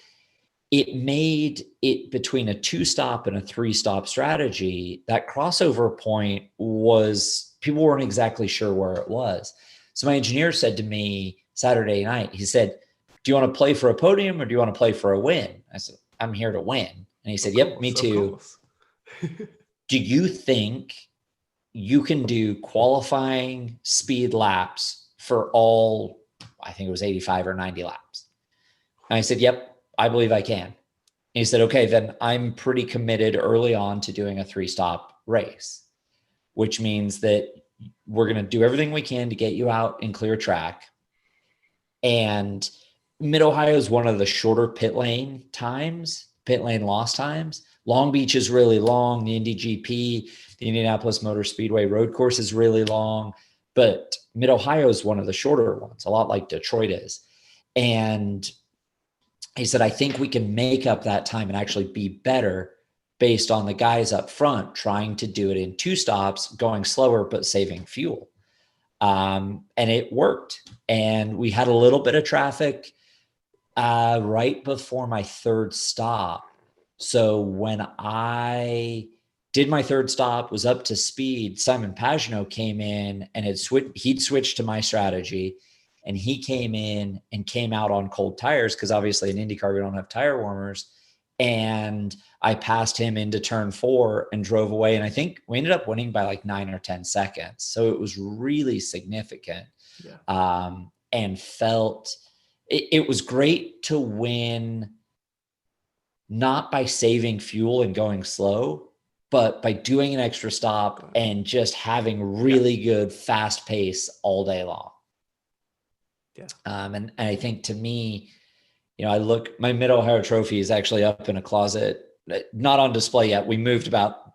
it made it between a 2-stop and a 3-stop strategy. That crossover point was, people weren't exactly sure where it was. So my engineer said to me Saturday night, he said, "Do you want to play for a podium or do you want to play for a win?" I said, "I'm here to win." And he said, "Yep, me too." "Do you think you can do qualifying speed laps for all, I think it was 85 or 90 laps?" And I said, "Yep, I believe I can." And he said, "Okay, then I'm pretty committed early on to doing a 3-stop race, which means that we're going to do everything we can to get you out in clear track." And Mid-Ohio is one of the shorter pit lane loss times. Long Beach is really long. The Indy GP, the Indianapolis Motor Speedway road course is really long, but Mid-Ohio is one of the shorter ones, a lot like Detroit is. And he said, "I think we can make up that time and actually be better based on the guys up front trying to do it in 2 stops, going slower, but saving fuel." And it worked. And we had a little bit of traffic right before my 3rd stop. So when I did my 3rd stop, was up to speed, Simon Pagenaud came in and he'd switched to my strategy. And he came in and came out on cold tires because obviously in IndyCar, we don't have tire warmers. And I passed him into turn 4 and drove away. And I think we ended up winning by like 9 or 10 seconds. So it was really significant. Yeah. And felt it was great to win, not by saving fuel and going slow, but by doing an extra stop and just having really good fast pace all day long. Yeah. And I think to me, my Mid-Ohio trophy is actually up in a closet, not on display yet. We moved about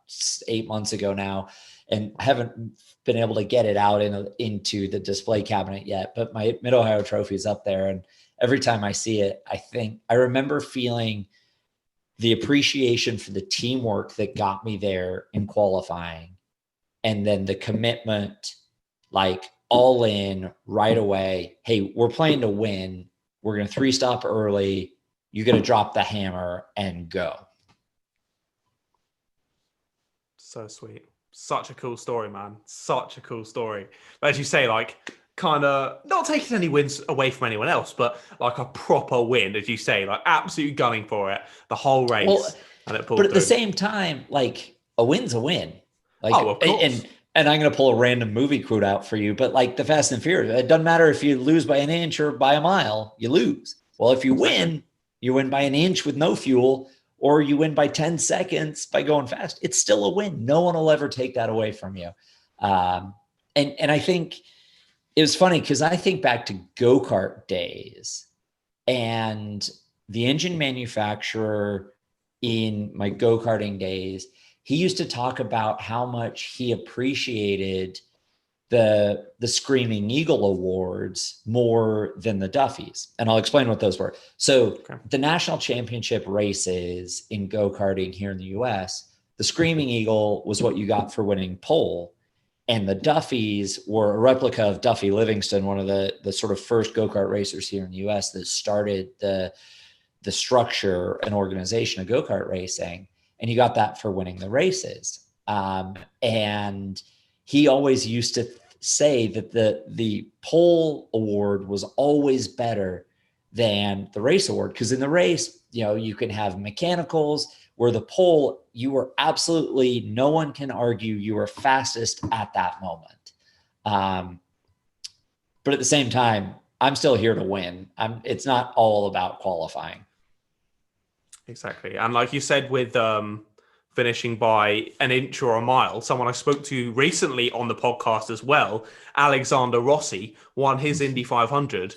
8 months ago now and haven't been able to get it out into the display cabinet yet, but my Mid-Ohio trophy is up there. And every time I see it, I remember feeling the appreciation for the teamwork that got me there in qualifying. And then the commitment, like all in right away. Hey, we're playing to win. We're going to 3-stop early. You're going to drop the hammer and go. So sweet. Such a cool story, man. Such a cool story. But as you say, like, kind of not taking any wins away from anyone else, but like a proper win, as you say, like absolutely gunning for it the whole race. Well, and it pulled but at through. The same time, like a win's a win. Like, of course. And I'm going to pull a random movie quote out for you, but like the Fast and Furious, it doesn't matter if you lose by an inch or by a mile, you lose. Well, if you win by an inch with no fuel, or you win by 10 seconds by going fast, it's still a win. No one will ever take that away from you. And I think it was funny because I think back to go-kart days, and the engine manufacturer in my go-karting days he used to talk about how much he appreciated the Screaming Eagle Awards more than the Duffys. And I'll explain what those were. So the national championship races in go-karting here in the US, the Screaming Eagle was what you got for winning pole. And the Duffys were a replica of Duffy Livingston, one of the sort of first go-kart racers here in the US that started the structure and organization of go-kart racing. And you got that for winning the races. And he always used to say that the pole award was always better than the race award. Because in the race, you can have mechanicals, where the pole, you were absolutely, no one can argue you were fastest at that moment. But at the same time, I'm still here to win. It's not all about qualifying. Exactly. And like you said, with finishing by an inch or a mile, someone I spoke to recently on the podcast as well, Alexander Rossi, won his Indy 500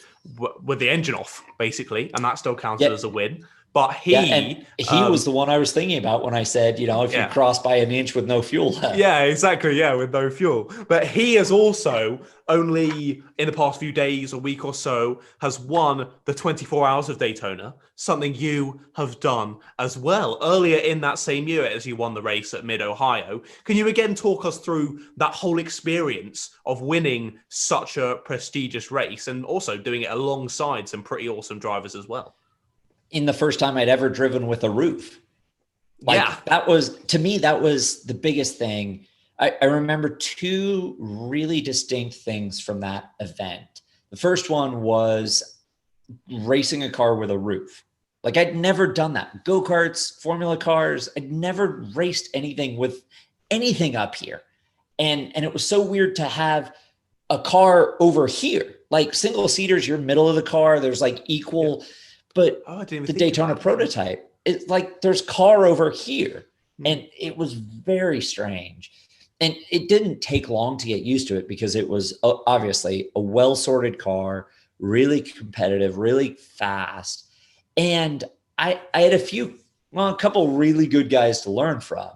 with the engine off, basically, and that still counted as a win. But he was the one I was thinking about when I said, if you cross by an inch with no fuel left. Yeah, exactly. Yeah, with no fuel. But he has also only in the past few days, a week or so, has won the 24 Hours of Daytona, something you have done as well earlier in that same year as you won the race at Mid-Ohio. Can you again talk us through that whole experience of winning such a prestigious race and also doing it alongside some pretty awesome drivers as well? In the first time I'd ever driven with a roof. That was, to me, that was the biggest thing. I remember two really distinct things from that event. The first one was racing a car with a roof. I'd never done that. Go-karts, Formula cars, I'd never raced anything with anything up here. And it was so weird to have a car over here. Single seaters, you're middle of the car, there's equal... Yeah. But the Daytona prototype, it's there's car over here. And it was very strange. And it didn't take long to get used to it because it was obviously a well-sorted car, really competitive, really fast. And I had a couple really good guys to learn from.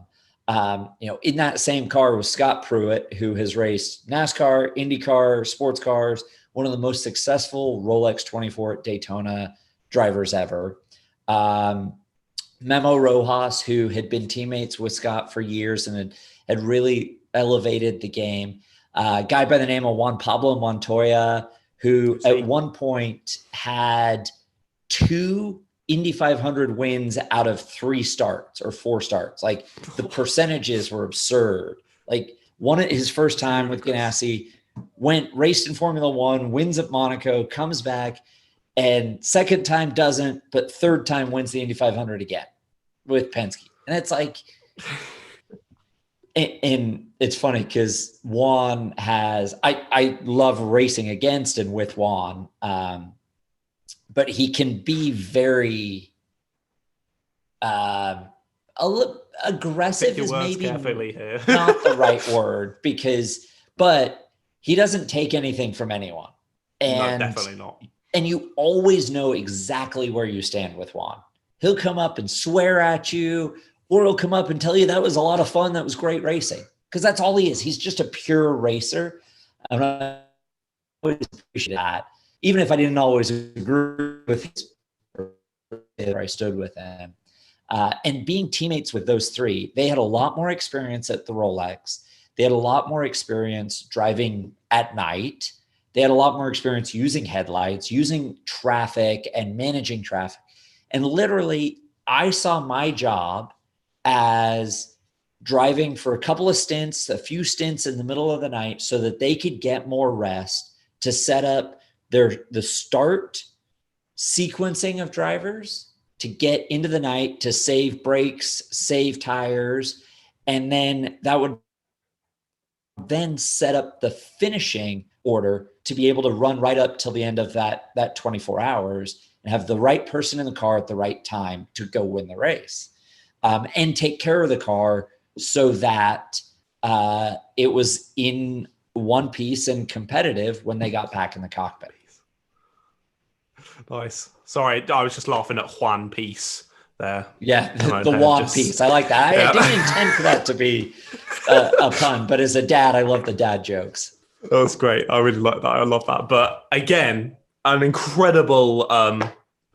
In that same car was Scott Pruitt, who has raced NASCAR, IndyCar, sports cars, one of the most successful Rolex 24 at Daytona drivers ever. Memo Rojas, who had been teammates with Scott for years and had really elevated the game. A guy by the name of Juan Pablo Montoya, who at one point had 2 Indy 500 wins out of 3 starts or 4 starts. The percentages were absurd. Won it his first time with Ganassi, raced in Formula One, wins at Monaco, comes back, and second time doesn't, but third time wins the Indy 500 again with Penske. And it's and it's funny because Juan I love racing against and with Juan, but he can be very aggressive is maybe not the right word but he doesn't take anything from anyone. And no, definitely not. And you always know exactly where you stand with Juan. He'll come up and swear at you, or he'll come up and tell you that was a lot of fun. That was great racing. Because that's all he is. He's just a pure racer. And I always appreciate that. Even if I didn't always agree with his, I stood with him. And being teammates with those 3, they had a lot more experience at the Rolex. They had a lot more experience driving at night. They had a lot more experience using headlights, using traffic and managing traffic. And literally, I saw my job as driving for a couple of stints, a few stints in the middle of the night so that they could get more rest to set up the start sequencing of drivers to get into the night, to save brakes, save tires. And then that would then set up the finishing order to be able to run right up till the end of that 24 hours and have the right person in the car at the right time to go win the race, and take care of the car so that it was in one piece and competitive when they got back in the cockpit. Nice. Sorry, I was just laughing at Juan Piece there. Yeah, the wad piece. I like that. I didn't intend for that to be a pun, but as a dad, I love the dad jokes. That was great. I really like that. I love that. But again, an incredible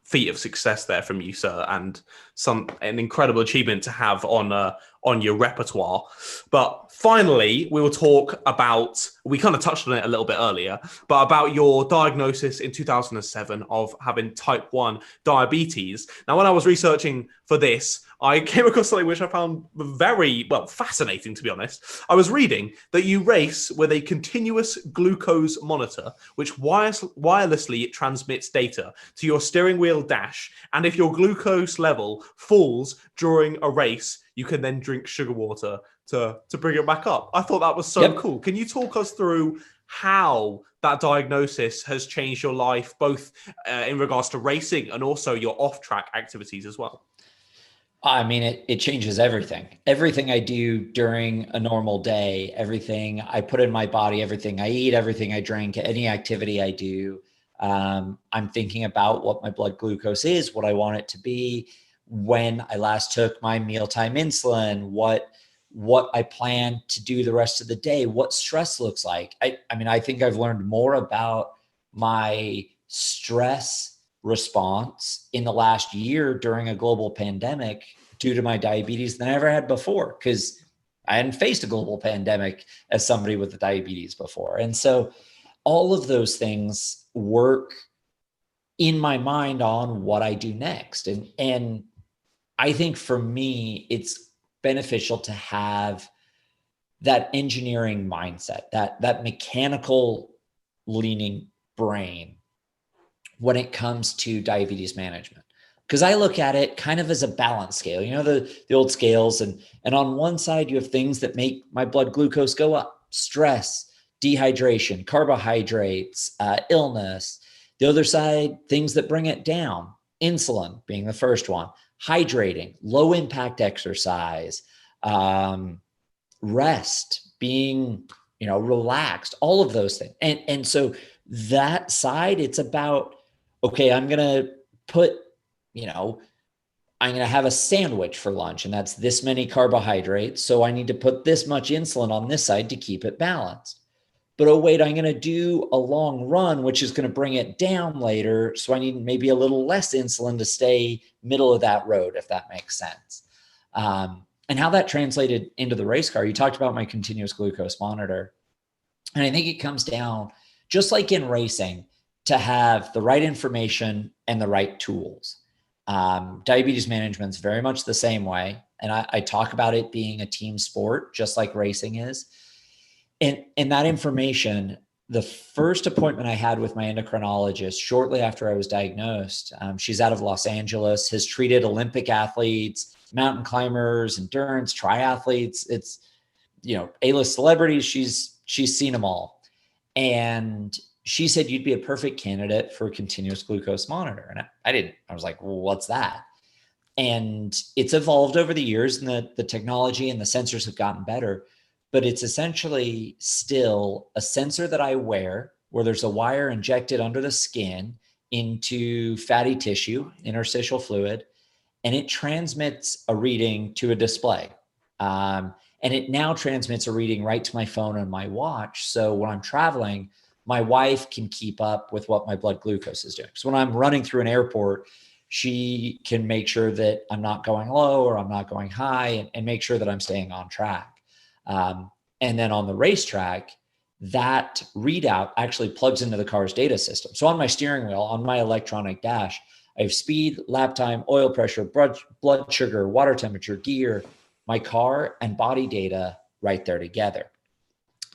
feat of success there from you, sir, and an incredible achievement to have on your repertoire. But finally, we will talk about, we kind of touched on it a little bit earlier, but about your diagnosis in 2007 of having type 1 diabetes. Now, when I was researching for this, I came across something which I found very, fascinating, to be honest. I was reading that you race with a continuous glucose monitor, which wirelessly transmits data to your steering wheel dash. And if your glucose level falls during a race, you can then drink sugar water to bring it back up. I thought that was so cool. Can you talk us through how that diagnosis has changed your life, both in regards to racing and also your off-track activities as well? I mean, it changes everything. Everything I do during a normal day, everything I put in my body, everything I eat, everything I drink, any activity I do, I'm thinking about what my blood glucose is, what I want it to be, when I last took my mealtime insulin, what I plan to do the rest of the day, what stress looks like. I mean, I think I've learned more about my stress response in the last year during a global pandemic due to my diabetes than I ever had before, because I hadn't faced a global pandemic as somebody with the diabetes before. And so all of those things work in my mind on what I do next. And I think for me, it's beneficial to have that engineering mindset, that mechanical leaning brain when it comes to diabetes management. Because I look at it kind of as a balance scale, the old scales. And on one side, you have things that make my blood glucose go up: stress, dehydration, carbohydrates, illness. The other side, things that bring it down: insulin being the first one, hydrating, low impact exercise, rest, being, relaxed, all of those things. And so that side, it's about, okay, I'm going to put, I'm going to have a sandwich for lunch, and that's this many carbohydrates. So I need to put this much insulin on this side to keep it balanced. But oh, wait, I'm going to do a long run, which is going to bring it down later. So I need maybe a little less insulin to stay middle of that road, if that makes sense. And how that translated into the race car, you talked about my continuous glucose monitor. And I think it comes down, just like in racing, to have the right information and the right tools. Diabetes management is very much the same way. And I talk about it being a team sport, just like racing is. And that information, the first appointment I had with my endocrinologist shortly after I was diagnosed, she's out of Los Angeles, has treated Olympic athletes, mountain climbers, endurance, triathletes. It's, A-list celebrities. She's seen them all. And she said, you'd be a perfect candidate for a continuous glucose monitor. And I was like, well, what's that? And it's evolved over the years, and the technology and the sensors have gotten better, but it's essentially still a sensor that I wear where there's a wire injected under the skin into fatty tissue, interstitial fluid, and it transmits a reading to a display. And it now transmits a reading right to my phone and my watch. So when I'm traveling, my wife can keep up with what my blood glucose is doing. So when I'm running through an airport, she can make sure that I'm not going low or I'm not going high, and make sure that I'm staying on track. And then on the racetrack, that readout actually plugs into the car's data system. So on my steering wheel, on my electronic dash, I have speed, lap time, oil pressure, blood sugar, water temperature, gear, my car and body data right there together.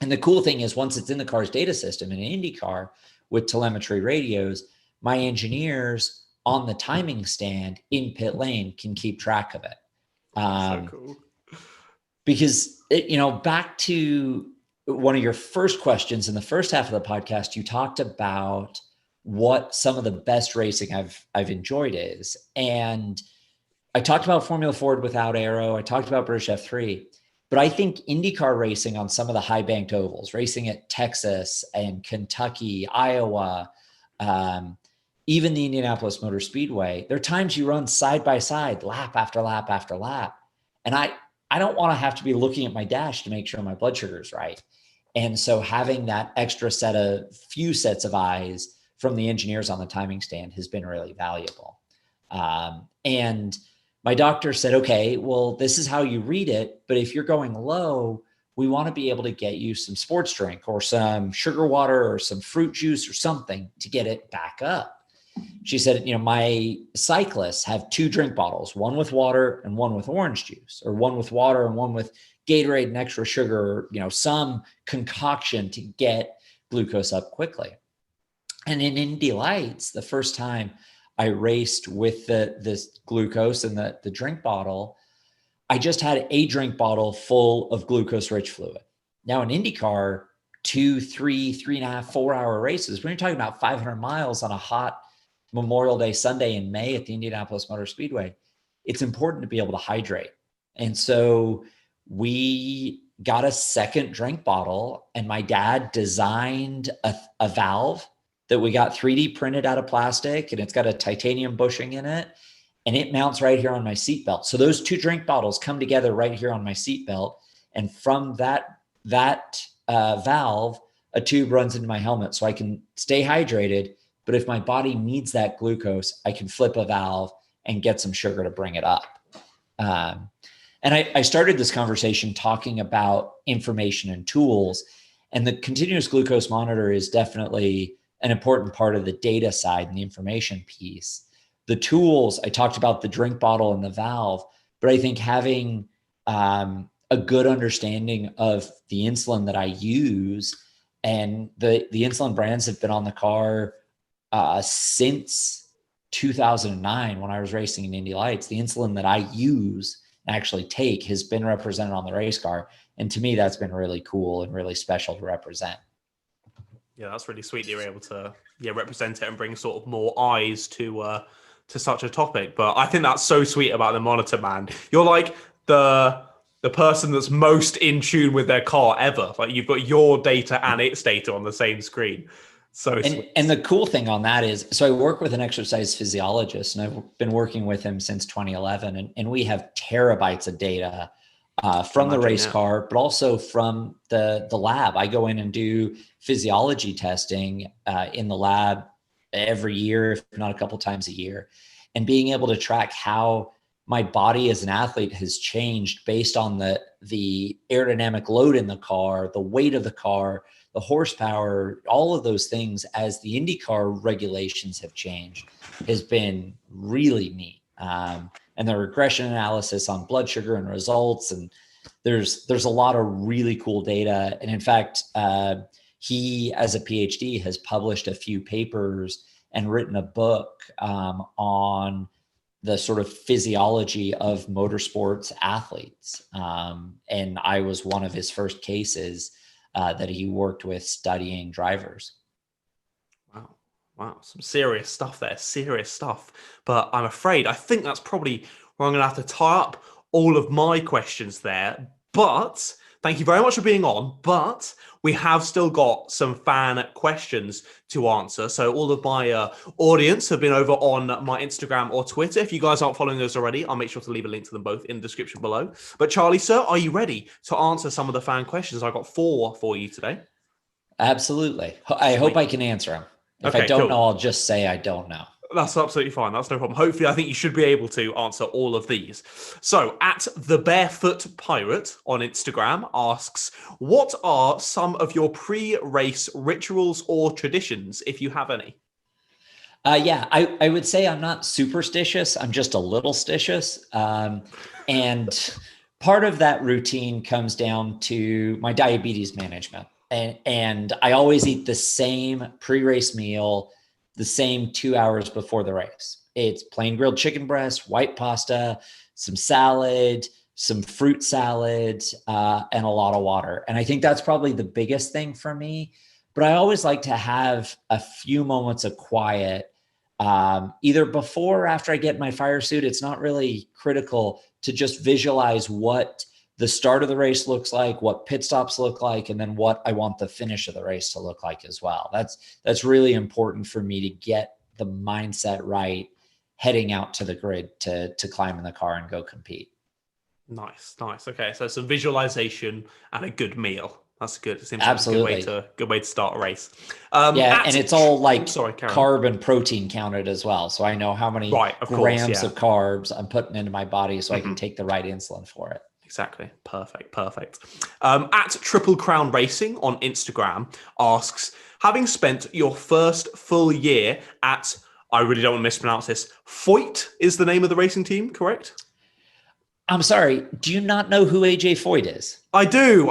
And the cool thing is, once it's in the car's data system in an IndyCar with telemetry radios, my engineers on the timing stand in pit lane can keep track of it. So cool. Because, back to one of your first questions in the first half of the podcast, you talked about what some of the best racing I've enjoyed is. And I talked about Formula Ford without aero. I talked about British F3. But I think IndyCar racing on some of the high banked ovals, racing at Texas and Kentucky, Iowa, even the Indianapolis Motor Speedway, there are times you run side by side, lap after lap after lap. And I don't want to have to be looking at my dash to make sure my blood sugar is right. And so having that extra few sets of eyes from the engineers on the timing stand has been really valuable. And my doctor said, okay, well, this is how you read it. But if you're going low, we want to be able to get you some sports drink or some sugar water or some fruit juice or something to get it back up. She said, my cyclists have 2 drink bottles, one with water and one with orange juice, or one with water and one with Gatorade and extra sugar, some concoction to get glucose up quickly. And in Indy Lights, the first time I raced with this glucose and the drink bottle, I just had a drink bottle full of glucose-rich fluid. Now in IndyCar, 2, 3, 3.5, 4-hour races, when you're talking about 500 miles on a hot Memorial Day Sunday in May at the Indianapolis Motor Speedway, it's important to be able to hydrate. And so we got a second drink bottle, and my dad designed a valve that we got 3D printed out of plastic, and it's got a titanium bushing in it, and it mounts right here on my seatbelt. So those 2 drink bottles come together right here on my seatbelt, and from that valve, a tube runs into my helmet so I can stay hydrated. But if my body needs that glucose, I can flip a valve and get some sugar to bring it up. And I started this conversation talking about information and tools, and the continuous glucose monitor is definitely an important part of the data side and the information piece. The tools, I talked about the drink bottle and the valve, but I think having a good understanding of the insulin that I use, and the insulin brands have been on the car since 2009 when I was racing in Indy Lights. The insulin that I use and actually take has been represented on the race car. And to me, that's been really cool and really special to represent. Yeah, that's really sweet that you're able to represent it and bring sort of more eyes to such a topic. But I think that's so sweet about the monitor, man. You're like the person that's most in tune with their car ever. Like, you've got your data and its data on the same screen. So and the cool thing on that is, so I work with an exercise physiologist, and I've been working with him since 2011, and we have terabytes of data from the race car, but also from the lab. I go in and do physiology testing in the lab every year, if not a couple times a year, and being able to track how my body as an athlete has changed based on the aerodynamic load in the car, the weight of the car, the horsepower, all of those things as the IndyCar regulations have changed has been really neat. And the regression analysis on blood sugar and results. And there's a lot of really cool data. And in fact, he, as a PhD, has published a few papers and written a book on the sort of physiology of motorsports athletes. And I was one of his first cases that he worked with studying drivers. Wow, some serious stuff there, serious stuff. But I think that's probably where I'm going to have to tie up all of my questions there. But thank you very much for being on. But we have still got some fan questions to answer. So all of my audience have been over on my Instagram or Twitter. If you guys aren't following us already, I'll make sure to leave a link to them both in the description below. But Charlie, sir, are you ready to answer some of the fan questions? I've got 4 for you today. Absolutely. I hope I can answer them. If I don't know, I'll just say I don't know. That's absolutely fine. That's no problem. Hopefully, I think you should be able to answer all of these. So, at the Barefoot Pirate on Instagram asks, what are some of your pre-race rituals or traditions, if you have any? I would say I'm not superstitious. I'm just a little stitious. And part of that routine comes down to my diabetes management. And I always eat the same pre-race meal, the same 2 hours before the race. It's plain grilled chicken breast, white pasta, some salad, some fruit salad, and a lot of water. And I think that's probably the biggest thing for me. But I always like to have a few moments of quiet, either before or after I get in my fire suit. It's not really critical to just visualize what the start of the race looks like, what pit stops look like, and then what I want the finish of the race to look like as well. That's really important for me to get the mindset right heading out to the grid to climb in the car and go compete. Nice. Okay, so some visualization and a good meal. That's good. It seems Absolutely. like a good way to start a race. And it's all like carb and protein counted as well. So I know how many grams of carbs I'm putting into my body so I can take the right insulin for it. Exactly. Perfect. At Triple Crown Racing on Instagram asks, having spent your first full year at, I really don't want to mispronounce this, Foyt is the name of the racing team, correct? I'm sorry. Do you not know who AJ Foyt is? I do.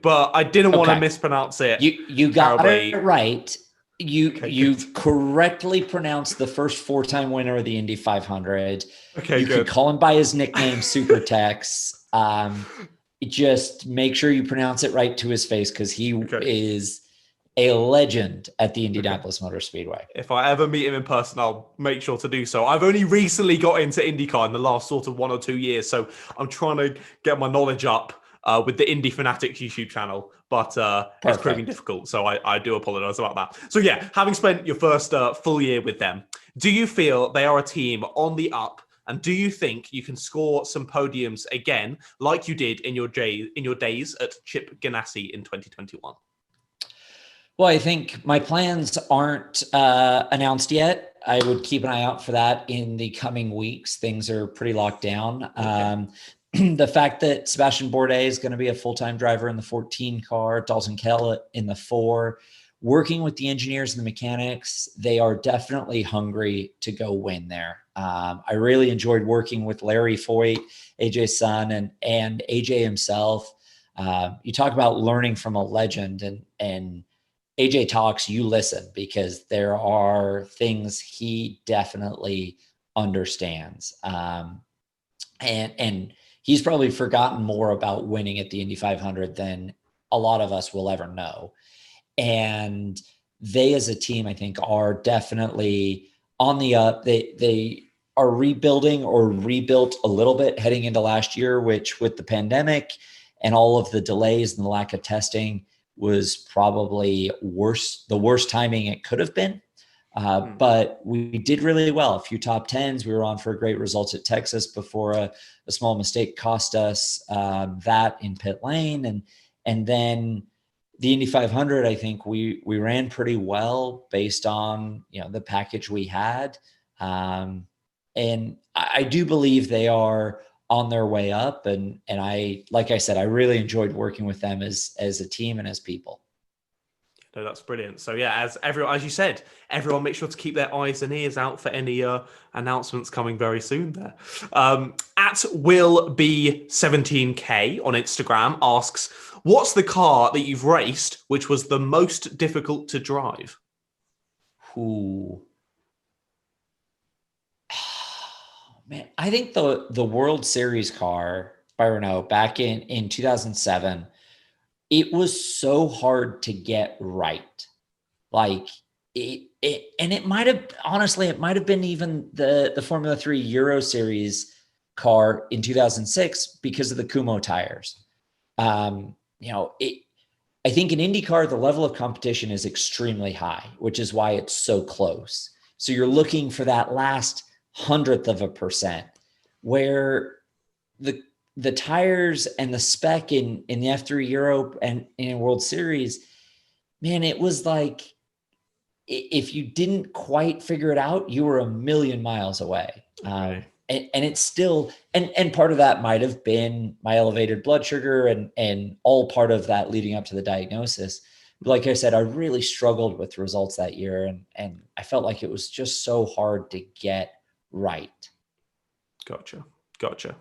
But I didn't want to mispronounce it. You got it right. You correctly pronounced the first 4-time winner of the Indy 500. Okay, you could call him by his nickname, Super Tex. Just make sure you pronounce it right to his face because he is a legend at the Indianapolis Motor Speedway. If I ever meet him in person, I'll make sure to do so. I've only recently got into IndyCar in the last sort of 1 or 2 years, so I'm trying to get my knowledge up with the Indy Fanatics YouTube channel, but it's proving difficult, so I do apologize about that. So yeah, having spent your first full year with them, do you feel they are a team on the up? And do you think you can score some podiums again, like you did in your days at Chip Ganassi in 2021? Well, I think my plans aren't announced yet. I would keep an eye out for that in the coming weeks. Things are pretty locked down. The fact that Sebastian Bourdais is going to be a full-time driver in the 14 car, Dalton Kellett in the 4, working with the engineers and the mechanics, they are definitely hungry to go win there. I really enjoyed working with Larry Foyt, AJ's son, and AJ himself. You talk about learning from a legend, and AJ talks, you listen, because there are things he definitely understands. And he's probably forgotten more about winning at the Indy 500 than a lot of us will ever know. And they as a team, I think, are definitely on the up. They are rebuilding or rebuilt a little bit heading into last year, which with the pandemic and all of the delays and the lack of testing was probably the worst timing it could have been. But we did really well. A few top 10s. We were on for great results at Texas before a small mistake cost us that in pit lane. And then the Indy 500, I think we ran pretty well based on, the package we had. And I do believe they are on their way up. And like I said, I really enjoyed working with them as a team and as people. No, that's brilliant. So yeah, as you said, everyone make sure to keep their eyes and ears out for any announcements coming very soon there. At Will B 17K on Instagram asks, what's the car that you've raced which was the most difficult to drive? Ooh. Man, I think the World Series car by Renault back in 2007, it was so hard to get right. Like it might have been even the Formula 3 Euro Series car in 2006 because of the Kumho tires. I think in IndyCar, the level of competition is extremely high, which is why it's so close. So you're looking for that last 100% where the tires and the spec in the F3 Europe and in World Series, man, it was like, if you didn't quite figure it out, you were a million miles away. And it's still, and part of that might've been my elevated blood sugar and all part of that leading up to the diagnosis. But like I said, I really struggled with results that year. And I felt like it was just so hard to get right. Gotcha.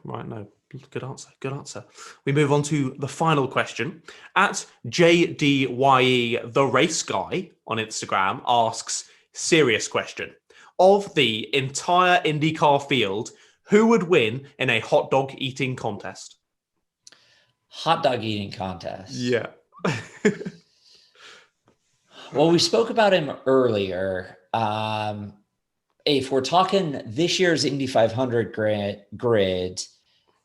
Right. No, good answer. We move on to the final question. At JDYE, the race guy on Instagram asks, serious question. Of the entire IndyCar field, who would win in a hot dog eating contest? Hot dog eating contest. Yeah. Well, we spoke about him earlier. If we're talking this year's Indy 500 grid,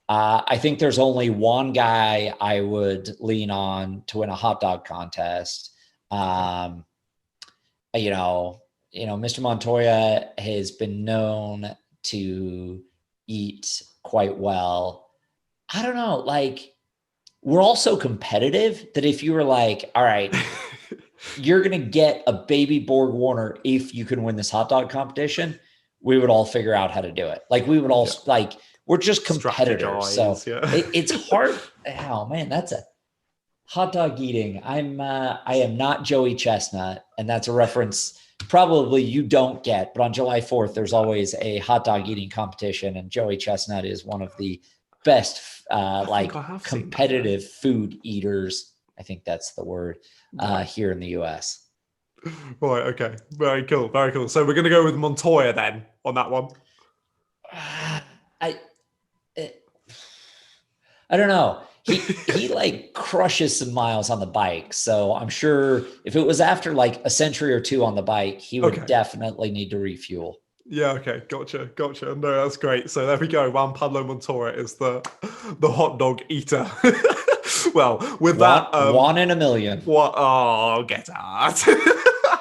I think there's only one guy I would lean on to win a hot dog contest. Mr. Montoya has been known to eat quite well. I don't know, like, we're all so competitive that if you were like, all right, you're going to get a baby Borg Warner if you can win this hot dog competition, we would all figure out how to do it. Like, we would all like, we're just competitors. So it's hard. Oh man, that's a hot dog eating. I am not Joey Chestnut. And that's a reference probably you don't get, but on July 4th, there's always a hot dog eating competition. And Joey Chestnut is one of the best, competitive food eaters. I think that's the word here in the US. Right. Okay. Very cool. Very cool. So we're going to go with Montoya then on that one. I don't know. He like crushes some miles on the bike. So I'm sure if it was after like a century or two on the bike, he would definitely need to refuel. Yeah. Okay. Gotcha. No, that's great. So there we go. Juan Pablo Montoya is the hot dog eater. Well, with that, one in a million. What? Oh, get out.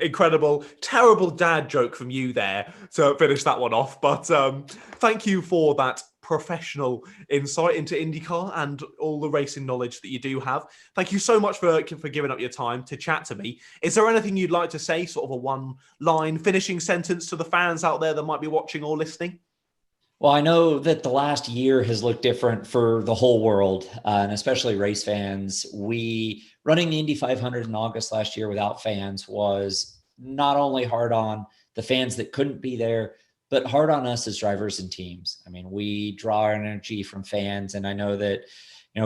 Incredible, terrible dad joke from you there to finish that one off. But thank you for that professional insight into IndyCar and all the racing knowledge that you do have. Thank you so much for giving up your time to chat to me. Is there anything you'd like to say, sort of a one-line finishing sentence to the fans out there that might be watching or listening? Well, I know that the last year has looked different for the whole world, and especially race fans. Running the Indy 500 in August last year without fans was not only hard on the fans that couldn't be there, but hard on us as drivers and teams. I mean, we draw our energy from fans, and I know that,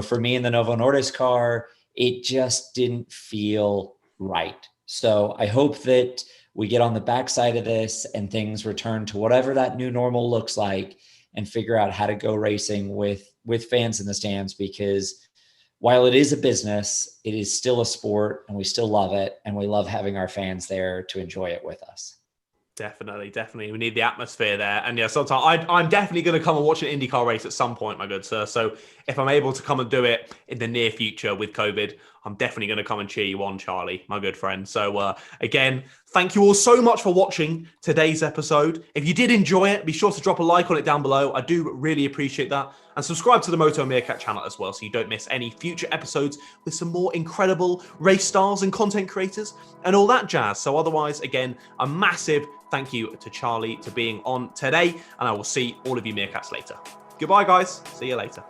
for me in the Novo Nordisk car, it just didn't feel right. So I hope that we get on the backside of this and things return to whatever that new normal looks like and figure out how to go racing with fans in the stands, because while it is a business, it is still a sport and we still love it. And we love having our fans there to enjoy it with us. Definitely. We need the atmosphere there. And yeah, sometimes I'm definitely going to come and watch an IndyCar race at some point, my good sir. So if I'm able to come and do it in the near future with COVID, I'm definitely going to come and cheer you on, Charlie, my good friend. So again, thank you all so much for watching today's episode. If you did enjoy it, be sure to drop a like on it down below. I do really appreciate that. And subscribe to the Moto Meerkat channel as well, so you don't miss any future episodes with some more incredible race stars and content creators and all that jazz. So otherwise, again, a massive thank you to Charlie for being on today. And I will see all of you Meerkats later. Goodbye, guys. See you later.